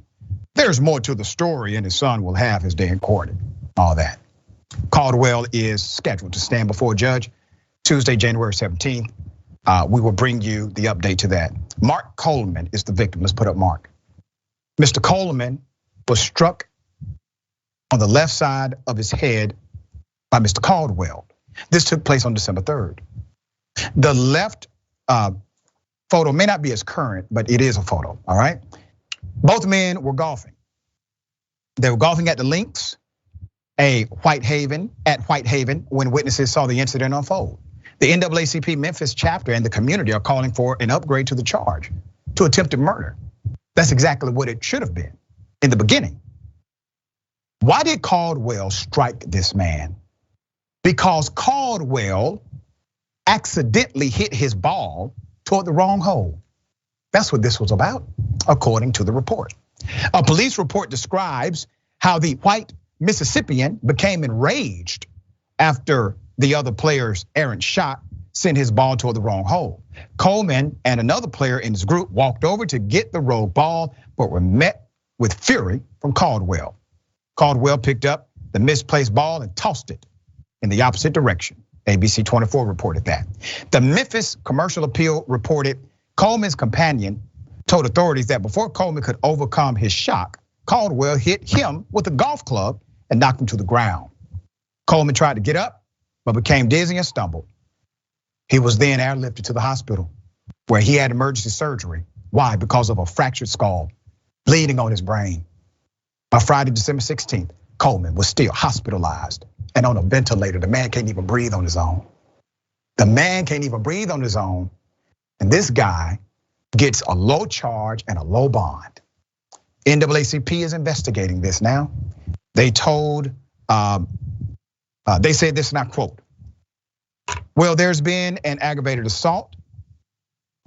S1: there's more to the story and his son will have his day in court. All that. Caldwell is scheduled to stand before a judge Tuesday, January 17th. We will bring you the update to that. Mark Coleman is the victim. Let's put up Mark. Mr. Coleman was struck on the left side of his head by Mr. Caldwell. This took place on December 3rd. The left photo may not be as current, but it is a photo, all right? Both men were golfing. They were golfing at the links at Whitehaven when witnesses saw the incident unfold. The NAACP Memphis chapter and the community are calling for an upgrade to the charge to attempted murder. That's exactly what it should have been in the beginning. Why did Caldwell strike this man? Because Caldwell accidentally hit his ball toward the wrong hole. That's what this was about, according to the report. A police report describes how the white Mississippian became enraged after the other player's errant shot sent his ball toward the wrong hole. Coleman and another player in his group walked over to get the rogue ball, but were met with fury from Caldwell. Caldwell picked up the misplaced ball and tossed it in the opposite direction. ABC 24 reported that. The Memphis Commercial Appeal reported Coleman's companion told authorities that before Coleman could overcome his shock, Caldwell hit him with a golf club and knocked him to the ground. Coleman tried to get up, but became dizzy and stumbled. He was then airlifted to the hospital where he had emergency surgery. Why? Because of a fractured skull, bleeding on his brain. By Friday, December 16th, Coleman was still hospitalized and on a ventilator. The man can't even breathe on his own. The man can't even breathe on his own. And this guy gets a low charge and a low bond. NAACP is investigating this now. They told, they said this, and I quote, Well, there's been an aggravated assault.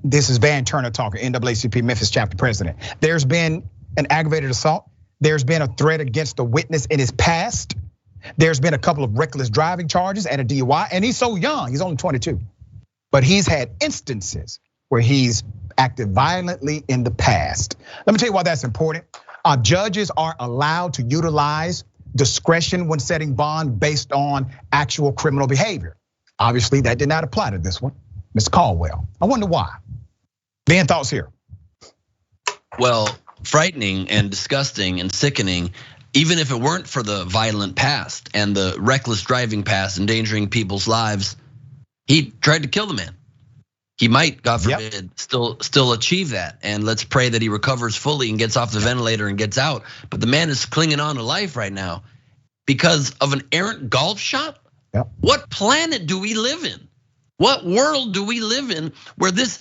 S1: This is Van Turner talking, NAACP Memphis chapter president. There's been an aggravated assault. There's been a threat against a witness in his past. There's been a couple of reckless driving charges and a DUI, and he's so young, he's only 22. But he's had instances where he's acted violently in the past. Let me tell you why that's important. Judges are allowed to utilize discretion when setting bond based on actual criminal behavior. Obviously, that did not apply to this one, Ms. Caldwell. I wonder why. Ben, thoughts here?
S3: Well, frightening and disgusting and sickening, even if it weren't for the violent past and the reckless driving past, endangering people's lives, he tried to kill the man. He might, God forbid, still achieve that. And let's pray that he recovers fully and gets off the ventilator and gets out. But the man is clinging on to life right now because of an errant golf shot.
S1: Yep.
S3: What planet do we live in? What world do we live in where this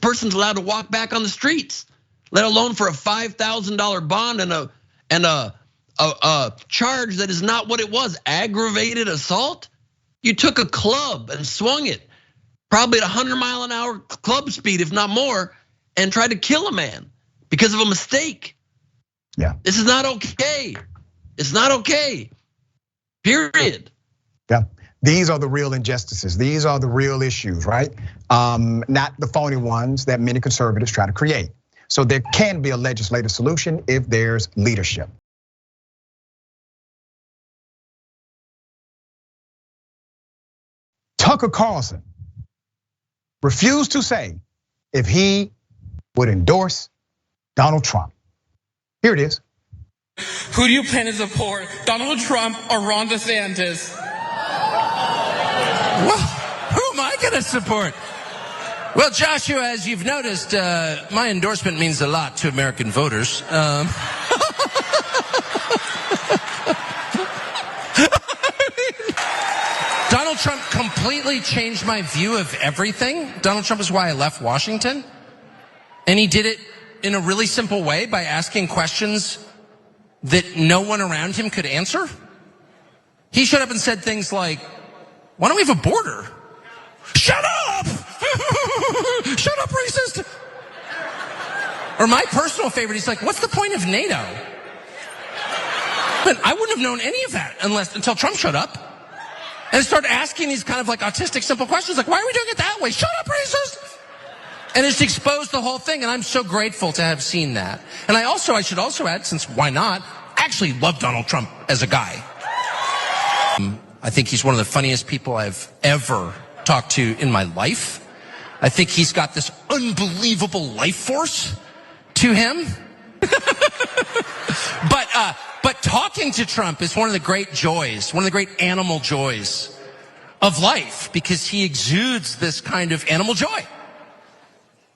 S3: person's allowed to walk back on the streets, let alone for a $5,000 bond and a charge that is not what it was, aggravated assault? You took a club and swung it, probably at 100-mile-an-hour club speed, if not more, and tried to kill a man because of a mistake.
S1: Yeah.
S3: This is not okay. It's not okay. Period.
S1: Yeah. These are the real injustices. These are the real issues, right? Not the phony ones that many conservatives try to create. So there can be a legislative solution if there's leadership. Tucker Carlson refused to say if he would endorse Donald Trump. Here it is.
S10: Who do you plan to support, Donald Trump or Ron DeSantis?
S11: Well, who am I going to support? Well, Joshua, as you've noticed, my endorsement means a lot to American voters. Donald Trump completely changed my view of everything. Donald Trump is why I left Washington. And he did it in a really simple way by asking questions that no one around him could answer. He showed up and said things like, why don't we have a border? Shut up! Shut up, racist! Or my personal favorite, he's like, what's the point of NATO? But I wouldn't have known any of that until Trump showed up. And started asking these kind of like autistic, simple questions, like, why are we doing it that way? Shut up, racist! And it's exposed the whole thing, and I'm so grateful to have seen that. And I should also add, since why not, I actually love Donald Trump as a guy. I think he's one of the funniest people I've ever talked to in my life. I think he's got this unbelievable life force to him. But talking to Trump is one of the great joys, one of the great animal joys of life, because he exudes this kind of animal joy.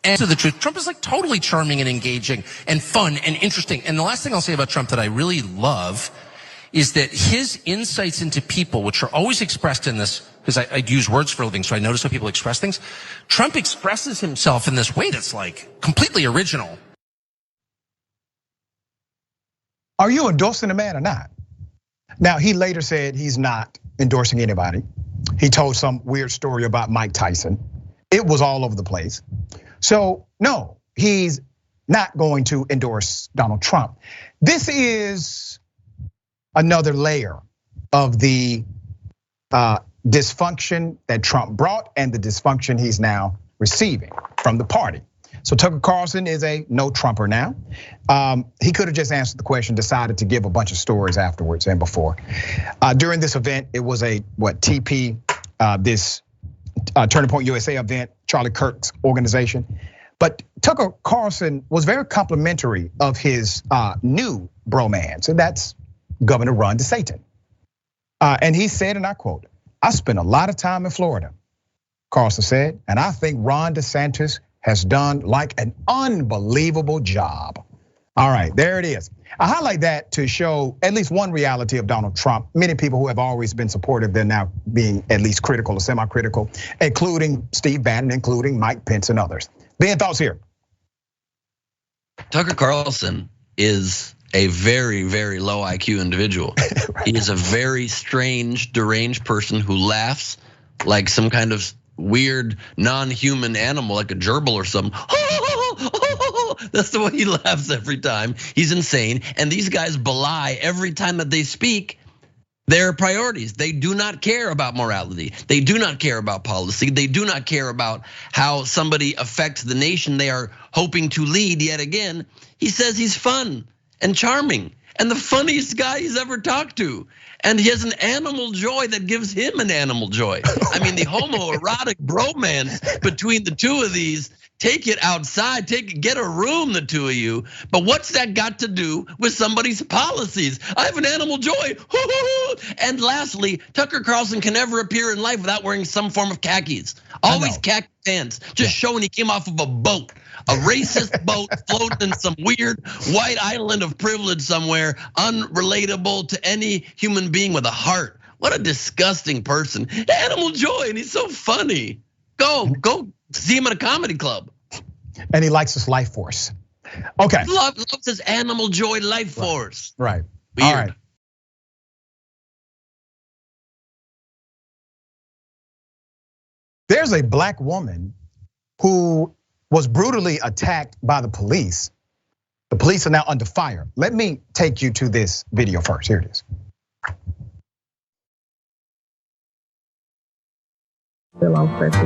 S11: And to the truth, Trump is like totally charming and engaging and fun and interesting. And the last thing I'll say about Trump that I really love is that his insights into people, which are always expressed in this, because I use words for a living, so I notice how people express things. Trump expresses himself in this way that's like completely original.
S1: Are you endorsing the man or not? Now, he later said he's not endorsing anybody. He told some weird story about Mike Tyson. It was all over the place. So no, he's not going to endorse Donald Trump. This is another layer of the dysfunction that Trump brought and the dysfunction he's now receiving from the party. So Tucker Carlson is a no Trumper now. He could have just answered the question, decided to give a bunch of stories afterwards and before. During this event, it was a TP, this Turning Point USA event, Charlie Kirk's organization. But Tucker Carlson was very complimentary of his new bromance, and that's Governor Ron DeSantis. And he said, and I quote, "I spent a lot of time in Florida," Carlson said, "and I think Ron DeSantis has done like an unbelievable job." All right, there it is. I highlight that to show at least one reality of Donald Trump. Many people who have always been supportive, they're now being at least critical or semi-critical, including Steve Bannon, including Mike Pence and others. Ben, thoughts here?
S3: Tucker Carlson is a very, very low IQ individual. Right. He is a very strange, deranged person who laughs like some kind of weird non-human animal, like a gerbil or something. That's the way he laughs every time. He's insane. And these guys belie every time that they speak their priorities. They do not care about morality. They do not care about policy. They do not care about how somebody affects the nation they are hoping to lead yet again. He says he's fun and charming and the funniest guy he's ever talked to. And he has an animal joy that gives him an animal joy. I mean, the homoerotic bromance between the two of these, take it outside, get a room, the two of you. But what's that got to do with somebody's policies? I have an animal joy. And lastly, Tucker Carlson can never appear in life without wearing some form of khakis. Always khaki pants, just showing he came off of a boat. A racist boat floating in some weird white island of privilege somewhere, unrelatable to any human being with a heart. What a disgusting person. Animal joy, and he's so funny. Go see him at a comedy club.
S1: And he likes his life force. Okay.
S3: Loves his animal joy life force.
S1: Right.
S3: Weird.
S1: All right. There's a black woman who was brutally attacked by the police. The police are now under fire. Let me take you to this video first. Here it is.
S12: Still on crutches,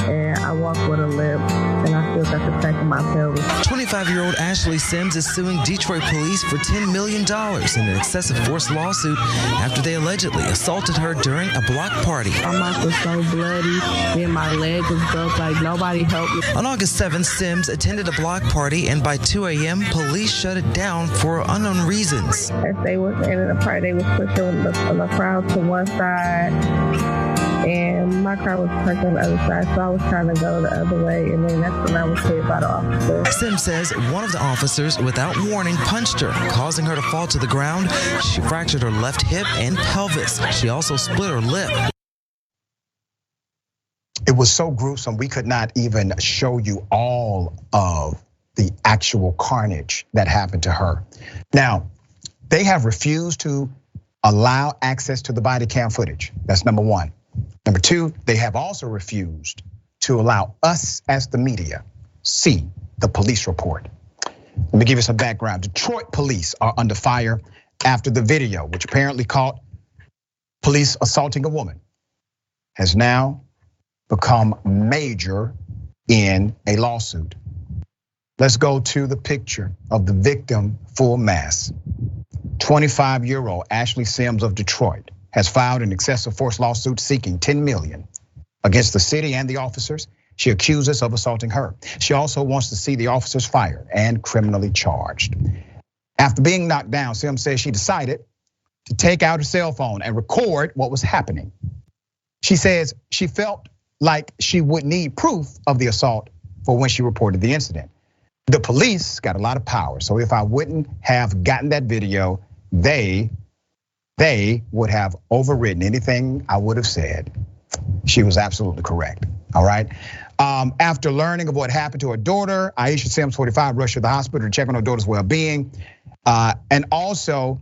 S12: and I walk with a limp, and I still got the crack in my pelvis.
S13: 25-year-old Ashley Sims is suing Detroit police for $10 million in an excessive force lawsuit after they allegedly assaulted her during a block party.
S12: My mouth was so bloody, and my leg was broke, like nobody helped me.
S13: On August 7th, Sims attended a block party, and by 2 a.m., police shut it down for unknown reasons.
S12: As they was ending the party, they was pushing the crowd to one side, and my car was parked on the other side, so I was trying to go the other way, and then that's when I was hit by the officer.
S13: Sims says one of the officers, without warning, punched her, causing her to fall to the ground. She fractured her left hip and pelvis. She also split her lip.
S1: It was so gruesome, we could not even show you all of the actual carnage that happened to her. Now, they have refused to allow access to the body cam footage. That's number one. Number two, they have also refused to allow us as the media see the police report. Let me give you some background. Detroit police are under fire after the video, which apparently caught police assaulting a woman, has now become major in a lawsuit. Let's go to the picture of the victim full mass. 25-year-old Ashley Sims of Detroit has filed an excessive force lawsuit seeking $10 million against the city and the officers she accuses of assaulting her. She also wants to see the officers fired and criminally charged. After being knocked down, Sims says she decided to take out her cell phone and record what was happening. She says she felt like she would need proof of the assault for when she reported the incident. The police got a lot of power, so if I wouldn't have gotten that video, they would have overridden anything I would have said. She was absolutely correct, all right? After learning of what happened to her daughter, Aisha Sims, 45, rushed to the hospital to check on her daughter's well-being. And also,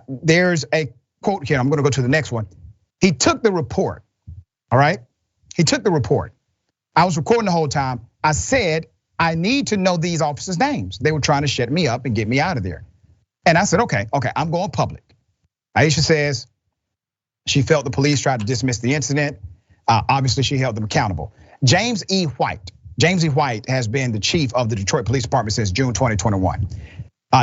S1: there's a quote here, I'm gonna go to the next one. He took the report, all right? He took the report. I was recording the whole time. I said, I need to know these officers' names. They were trying to shut me up and get me out of there. And I said, okay, I'm going public. Aisha says she felt the police tried to dismiss the incident. Obviously, she held them accountable. James E. White has been the chief of the Detroit Police Department since June 2021.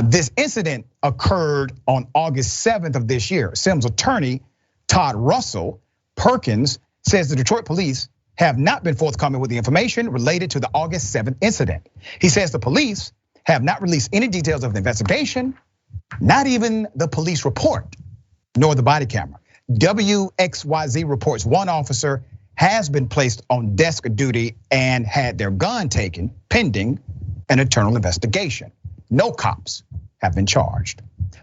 S1: This incident occurred on August 7th of this year. Sims' attorney, Todd Russell Perkins, says the Detroit police have not been forthcoming with the information related to the August 7th incident. He says the police have not released any details of the investigation, not even the police report, nor the body camera. WXYZ reports one officer has been placed on desk duty and had their gun taken pending an internal investigation. No cops have been charged.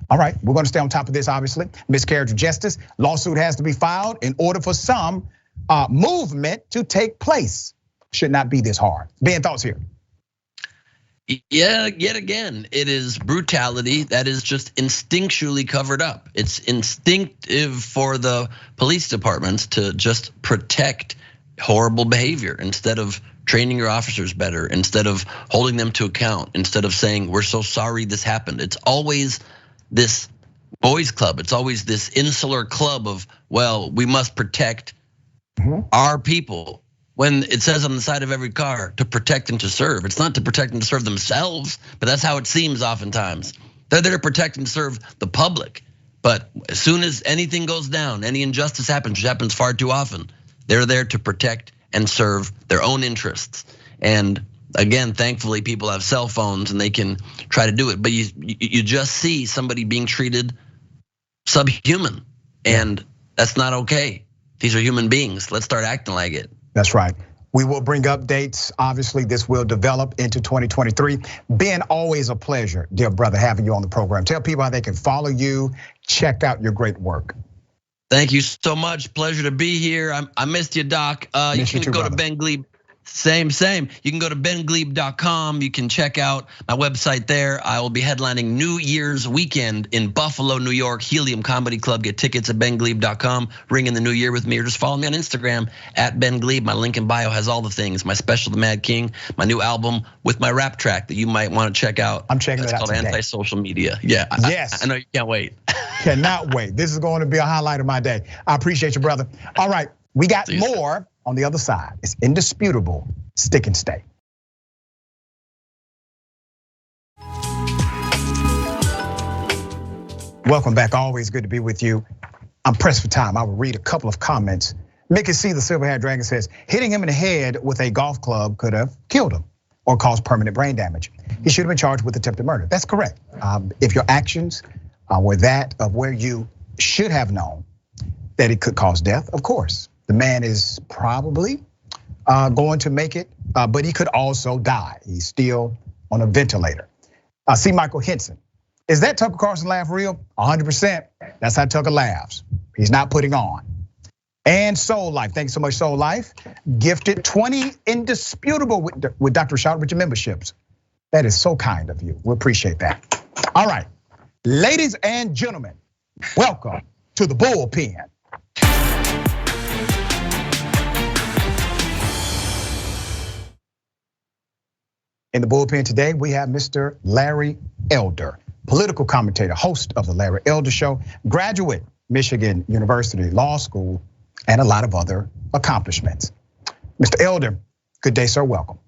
S1: All right, we're gonna stay on top of this, obviously. Miscarriage of justice, lawsuit has to be filed in order for some movement to take place. Should not be this hard. Ben, thoughts here?
S3: Yeah, yet again, it is brutality that is just instinctually covered up. It's instinctive for the police departments to just protect horrible behavior instead of training your officers better, instead of holding them to account, instead of saying, we're so sorry this happened. It's always this boys club. It's always this insular club of, well, we must protect our people. When it says on the side of every car to protect and to serve, it's not to protect and to serve themselves, but that's how it seems oftentimes. They're there to protect and serve the public. But as soon as anything goes down, any injustice happens, which happens far too often, they're there to protect and serve their own interests. And again, thankfully, people have cell phones and they can try to do it. But you just see somebody being treated subhuman, and that's not okay. These are human beings. Let's start acting like it.
S1: That's right. We will bring updates. Obviously, this will develop into 2023. Ben, always a pleasure, dear brother, having you on the program. Tell people how they can follow you, check out your great work.
S3: Thank you so much. Pleasure to be here. I missed you, Doc. You can go to Ben Gleib. Same. You can go to bengleib.com. You can check out my website there. I will be headlining New Year's weekend in Buffalo, New York, Helium Comedy Club. Get tickets at bengleib.com. Ring in the new year with me, or just follow me on Instagram at Ben Gleib. My link in bio has all the things. My special, The Mad King, my new album with my rap track that you might want to check out.
S1: I'm checking it out today.
S3: It's called Anti-Social Media. Yeah,
S1: yes.
S3: I know you can't wait.
S1: Cannot wait. This is going to be a highlight of my day. I appreciate you, brother. All right, we got more on the other side. It's indisputable. Stick and stay. Welcome back. Always good to be with you. I'm pressed for time. I will read a couple of comments. Mickey C, the Silver-Haired Dragon, says, hitting him in the head with a golf club could have killed him or caused permanent brain damage. He should have been charged with attempted murder. That's correct. If your actions were that of where you should have known that it could cause death, of course. The man is probably going to make it, but he could also die. He's still on a ventilator. See Michael Henson. Is that Tucker Carlson laugh real? 100%. That's how Tucker laughs. He's not putting on. And Soul Life, thanks so much, Soul Life. Gifted 20 indisputable with Dr. Rashad Richey memberships. That is so kind of you. We appreciate that. All right, ladies and gentlemen, welcome to the bullpen. In the bullpen today, we have Mr. Larry Elder, political commentator, host of the Larry Elder Show, graduate, Michigan University Law School, and a lot of other accomplishments. Mr. Elder, good day, sir, welcome.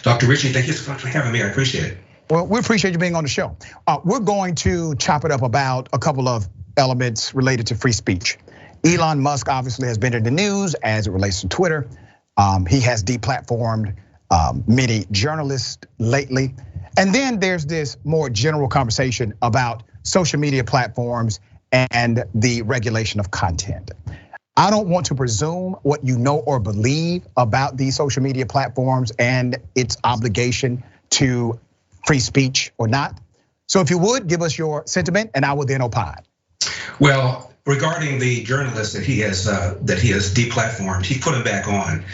S14: Dr. Richey, thank you so much for having me, I appreciate it.
S1: Well, we appreciate you being on the show. We're going to chop it up about a couple of elements related to free speech. Elon Musk obviously has been in the news as it relates to Twitter. He has deplatformed many journalists lately. And then there's this more general conversation about social media platforms and the regulation of content. I don't want to presume what you know or believe about these social media platforms and its obligation to free speech or not. So if you would, give us your sentiment and I will then opine.
S14: Well, regarding the journalist that he has deplatformed, he put him back on.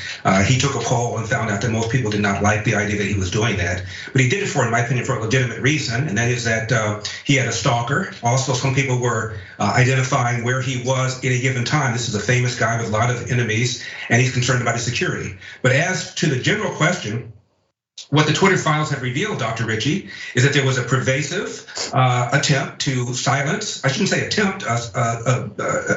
S14: He took a poll and found out that most people did not like the idea that he was doing that. But he did it in my opinion, for a legitimate reason, and that is that he had a stalker. Also, some people were identifying where he was at a given time. This is a famous guy with a lot of enemies, and he's concerned about his security. But as to the general question, what the Twitter files have revealed, Dr. Richey, is that there was a pervasive attempt to silence, I shouldn't say attempt,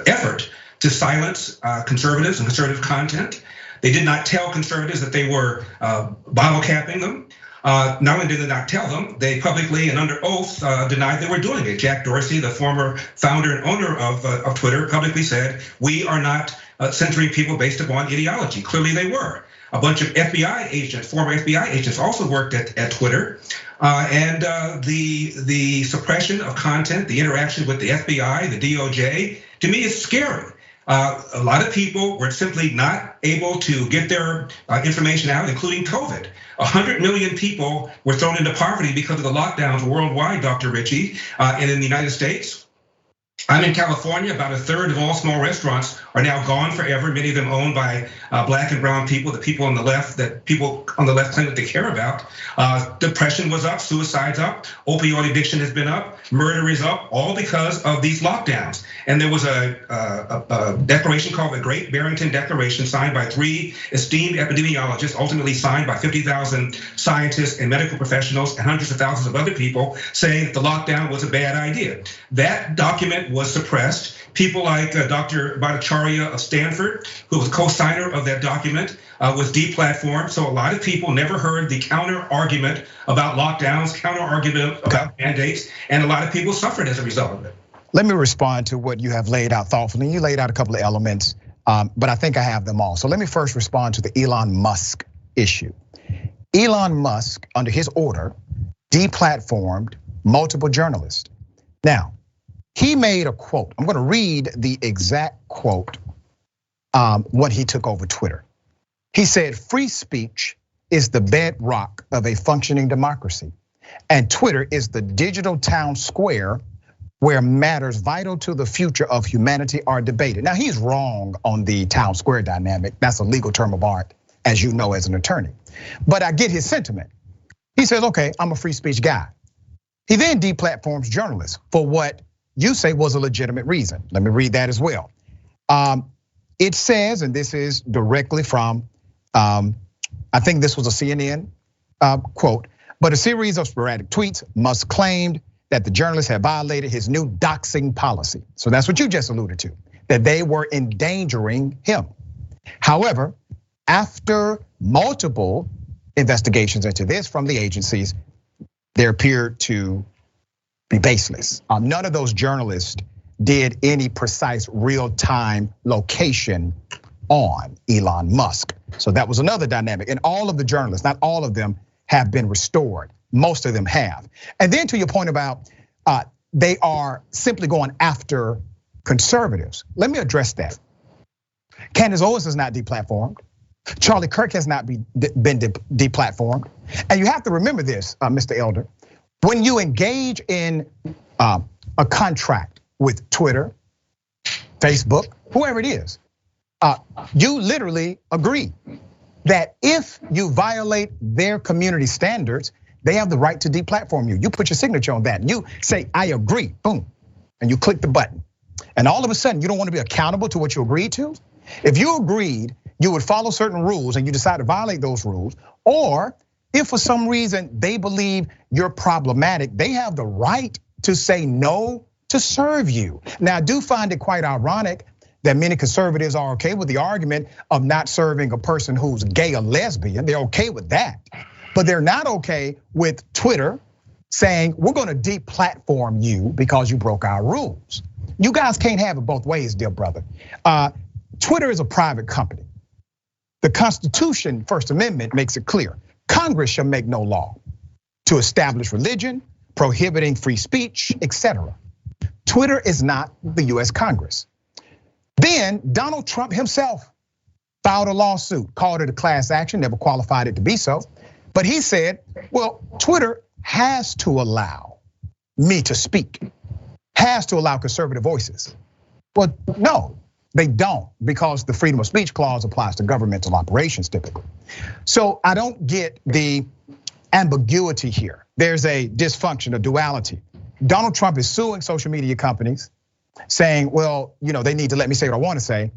S14: effort to silence conservatives and conservative content. They did not tell conservatives that they were bottle capping them. Not only did they not tell them, they publicly and under oath denied they were doing it. Jack Dorsey, the former founder and owner of Twitter, publicly said, we are not censoring people based upon ideology. Clearly they were. A bunch of FBI agents, former FBI agents, also worked at Twitter, and the suppression of content, the interaction with the FBI, the DOJ, to me is scary. A lot of people were simply not able to get their information out, including COVID. 100 million people were thrown into poverty because of the lockdowns worldwide, Dr. Richey, and in the United States. I'm in California. About a third of all small restaurants are now gone forever. Many of them owned by black and brown people, the people on the left that people on the left claim that they care about. Depression was up, suicide's up, opioid addiction has been up, murder is up, all because of these lockdowns. And there was a declaration called the Great Barrington Declaration, signed by 3 esteemed epidemiologists, ultimately signed by 50,000 scientists and medical professionals and hundreds of thousands of other people, saying that the lockdown was a bad idea. That document was suppressed. People like Dr. Bhattacharya of Stanford, who was co-signer of that document, was deplatformed. So a lot of people never heard the counter argument about lockdowns, counter argument about mandates, and a lot of people suffered as a result of it.
S1: Let me respond to what you have laid out thoughtfully. You laid out a couple of elements, but I think I have them all. So let me first respond to the Elon Musk issue. Elon Musk, under his order, deplatformed multiple journalists. Now, he made a quote. I'm gonna read the exact quote when he took over Twitter. He said, "Free speech is the bedrock of a functioning democracy, and Twitter is the digital town square where matters vital to the future of humanity are debated." Now, he's wrong on the town square dynamic. That's a legal term of art, as you know as an attorney. But I get his sentiment. He says, okay, I'm a free speech guy. He then deplatforms journalists for what you say was a legitimate reason. Let me read that as well. It says, and this is directly from, I think this was a CNN quote, but a series of sporadic tweets, Musk claimed that the journalists had violated his new doxing policy. So that's what you just alluded to, that they were endangering him. However, after multiple investigations into this from the agencies, there appeared to be baseless. None of those journalists did any precise real-time location on Elon Musk. So that was another dynamic. And all of the journalists, not all of them, have been restored. Most of them have. And then to your point about they are simply going after conservatives. Let me address that. Candace Owens is not deplatformed. Charlie Kirk has not been deplatformed. And you have to remember this, Mr. Elder. When you engage in a contract with Twitter, Facebook, whoever it is, you literally agree that if you violate their community standards, they have the right to deplatform you. You put your signature on that. You say, I agree, boom, and you click the button. And all of a sudden, you don't want to be accountable to what you agreed to. If you agreed, you would follow certain rules and you decide to violate those rules, or if for some reason they believe you're problematic, they have the right to say no to serve you. Now, I do find it quite ironic that many conservatives are okay with the argument of not serving a person who's gay or lesbian. They're okay with that. But they're not okay with Twitter saying, we're gonna deplatform you because you broke our rules. You guys can't have it both ways, dear brother. Twitter is a private company. The Constitution, First Amendment, makes it clear. Congress shall make no law to establish religion, prohibiting free speech, etc. Twitter is not the US Congress. Then Donald Trump himself filed a lawsuit, called it a class action, never qualified it to be so. But he said, well, Twitter has to allow me to speak, has to allow conservative voices. Well, no, they don't, because the freedom of speech clause applies to governmental operations typically. So I don't get the ambiguity here. There's a dysfunction, a duality. Donald Trump is suing social media companies, saying, well, they need to let me say what I want to say.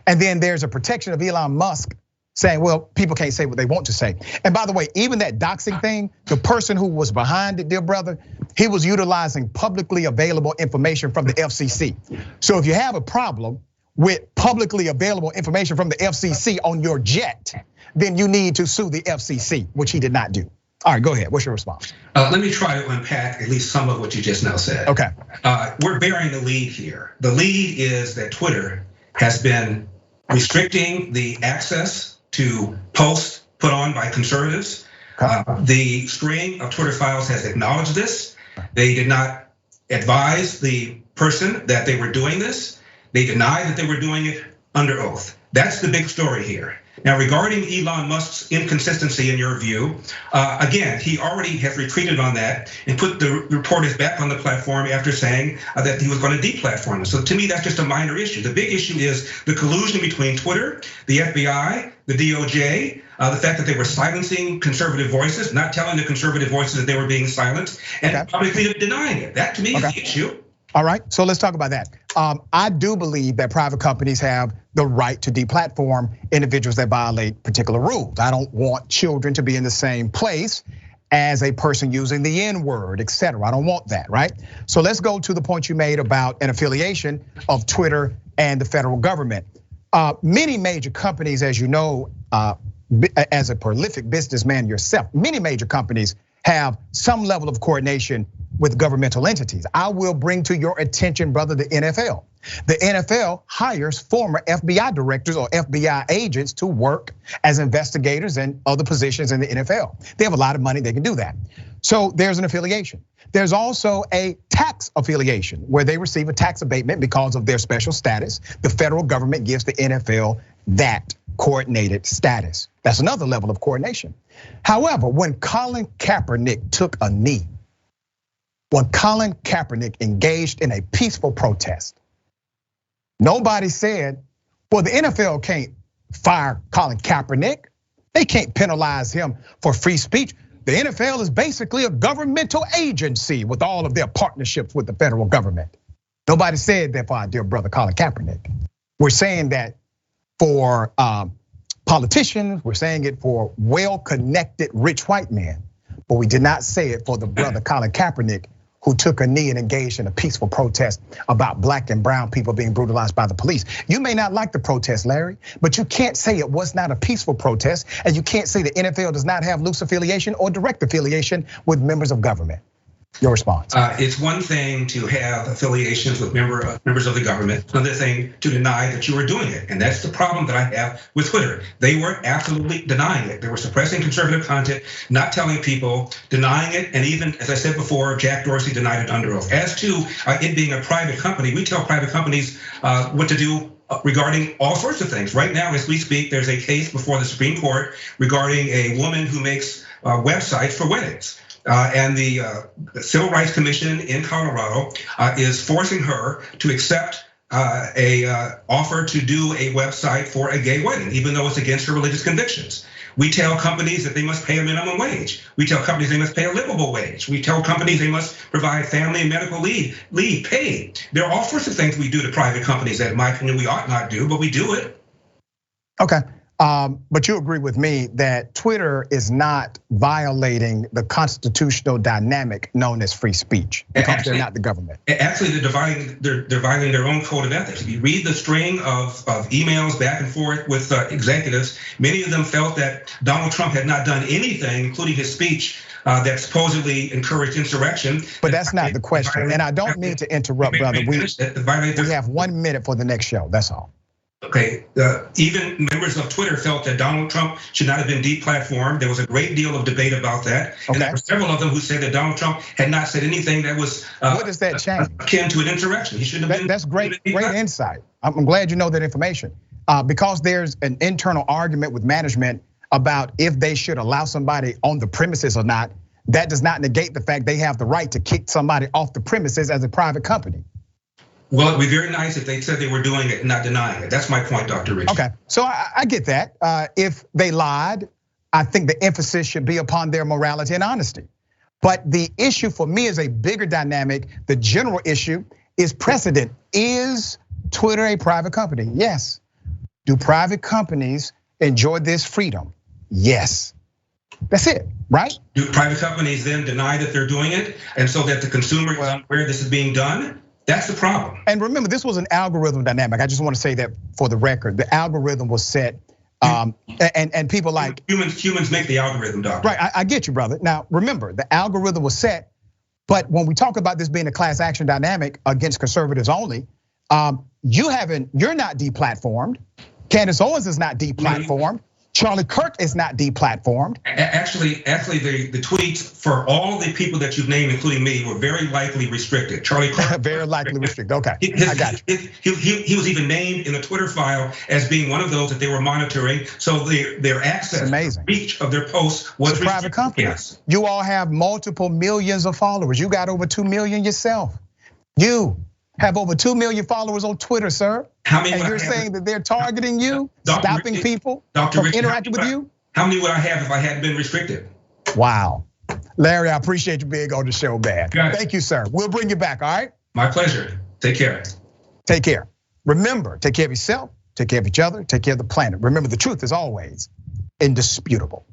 S1: And then there's a protection of Elon Musk saying, well, people can't say what they want to say. And by the way, even that doxing thing, the person who was behind it, dear brother, he was utilizing publicly available information from the FCC. So if you have a problem with publicly available information from the FCC on your jet, then you need to sue the FCC, which he did not do. All right, go ahead. What's your response?
S14: Let me try to unpack at least some of what you just now said.
S1: Okay.
S14: We're bearing the lead here. The lead is that Twitter has been restricting the access to posts put on by conservatives. The string of Twitter files has acknowledged this. They did not advise the person that they were doing this. They denied that they were doing it under oath. That's the big story here. Now, regarding Elon Musk's inconsistency in your view, again, he already has retreated on that and put the reporters back on the platform after saying that he was going to deplatform them. So to me, that's just a minor issue. The big issue is the collusion between Twitter, the FBI, the DOJ, the fact that they were silencing conservative voices, not telling the conservative voices that they were being silenced, and publicly denying it. That to me is the issue.
S1: All right, so let's talk about that. I do believe that private companies have the right to deplatform individuals that violate particular rules. I don't want children to be in the same place as a person using the N-word, etc. I don't want that, right? So let's go to the point you made about an affiliation of Twitter and the federal government. Many major companies, as you know, as a prolific businessman yourself, many major companies have some level of coordination with governmental entities. I will bring to your attention, brother, the NFL. The NFL hires former FBI directors or FBI agents to work as investigators and other positions in the NFL. They have a lot of money, they can do that. So there's an affiliation. There's also a tax affiliation where they receive a tax abatement because of their special status. The federal government gives the NFL that coordinated status. That's another level of coordination. However, when Colin Kaepernick took a knee, when Colin Kaepernick engaged in a peaceful protest, nobody said, well, the NFL can't fire Colin Kaepernick. They can't penalize him for free speech. The NFL is basically a governmental agency with all of their partnerships with the federal government. Nobody said that for our dear brother Colin Kaepernick. We're saying that for politicians, we're saying it for well-connected rich white men, but we did not say it for the brother Colin Kaepernick, who took a knee and engaged in a peaceful protest about black and brown people being brutalized by the police. You may not like the protest, Larry, but you can't say it was not a peaceful protest, and you can't say the NFL does not have loose affiliation or direct affiliation with members of government. Your response?
S14: It's one thing to have affiliations with members of the government. It's another thing to deny that you were doing it, and that's the problem that I have with Twitter. They were absolutely denying it. They were suppressing conservative content, not telling people, denying it, and even, as I said before, Jack Dorsey denied it under oath. As to it being a private company, we tell private companies what to do regarding all sorts of things. Right now, as we speak, there's a case before the Supreme Court regarding a woman who makes websites for weddings. And the Civil Rights Commission in Colorado is forcing her to accept a offer to do a website for a gay wedding, even though it's against her religious convictions. We tell companies that they must pay a minimum wage. We tell companies they must pay a livable wage. We tell companies they must provide family and medical leave paid. There are all sorts of things we do to private companies that, in my opinion, we ought not do, but we do it.
S1: Okay. But you agree with me that Twitter is not violating the constitutional dynamic known as free speech because they're not the government.
S14: Actually, they're violating their own code of ethics. If you read the string of emails back and forth with executives, many of them felt that Donald Trump had not done anything, including his speech, that supposedly encouraged insurrection.
S1: But that's not the question, and I don't mean to interrupt, brother. We have 1 minute for the next show, that's all.
S14: Okay, even members of Twitter felt that Donald Trump should not have been deplatformed. There was a great deal of debate about that. And there were several of them who said that Donald Trump had not said anything that was
S1: what does that change?
S14: Akin to an insurrection. He shouldn't have been.
S1: That's great insight. I'm glad you know that information. Because there's an internal argument with management about if they should allow somebody on the premises or not. That does not negate the fact they have the right to kick somebody off the premises as a private company.
S14: Well, it'd be very nice if they said they were doing it and not denying it. That's my point, Dr. Richey.
S1: Okay, so I get that. If they lied, I think the emphasis should be upon their morality and honesty. But the issue for me is a bigger dynamic. The general issue is precedent. Is Twitter a private company? Yes. Do private companies enjoy this freedom? Yes. That's it, right?
S14: Do private companies then deny that they're doing it, and so that the consumer is unaware this is being done? That's the problem.
S1: And remember, this was an algorithm dynamic. I just want to say that for the record, the algorithm was set, and people like
S14: humans make the algorithm, doctor.
S1: Right, I get you, brother. Now remember, the algorithm was set, but when we talk about this being a class action dynamic against conservatives only, you're not deplatformed. Candace Owens is not deplatformed. Charlie Kirk is not deplatformed.
S14: Actually, the tweets for all the people that you've named, including me, were very likely restricted. Charlie Kirk,
S1: very likely restricted. Okay, I got you.
S14: He was even named in the Twitter file as being one of those that they were monitoring. So their access, reach of their posts was
S1: it's a private company. Yes. You all have multiple millions of followers. You got over 2 million yourself. You have over 2 million followers on Twitter, sir. And you're saying that they're targeting you, stopping people from interacting with you?
S14: How many would I have if I hadn't been restricted?
S1: Wow. Larry, I appreciate you being on the show, man. Thank you, sir. We'll bring you back, all right?
S14: My pleasure. Take care.
S1: Take care. Remember, take care of yourself, take care of each other, take care of the planet. Remember, the truth is always indisputable.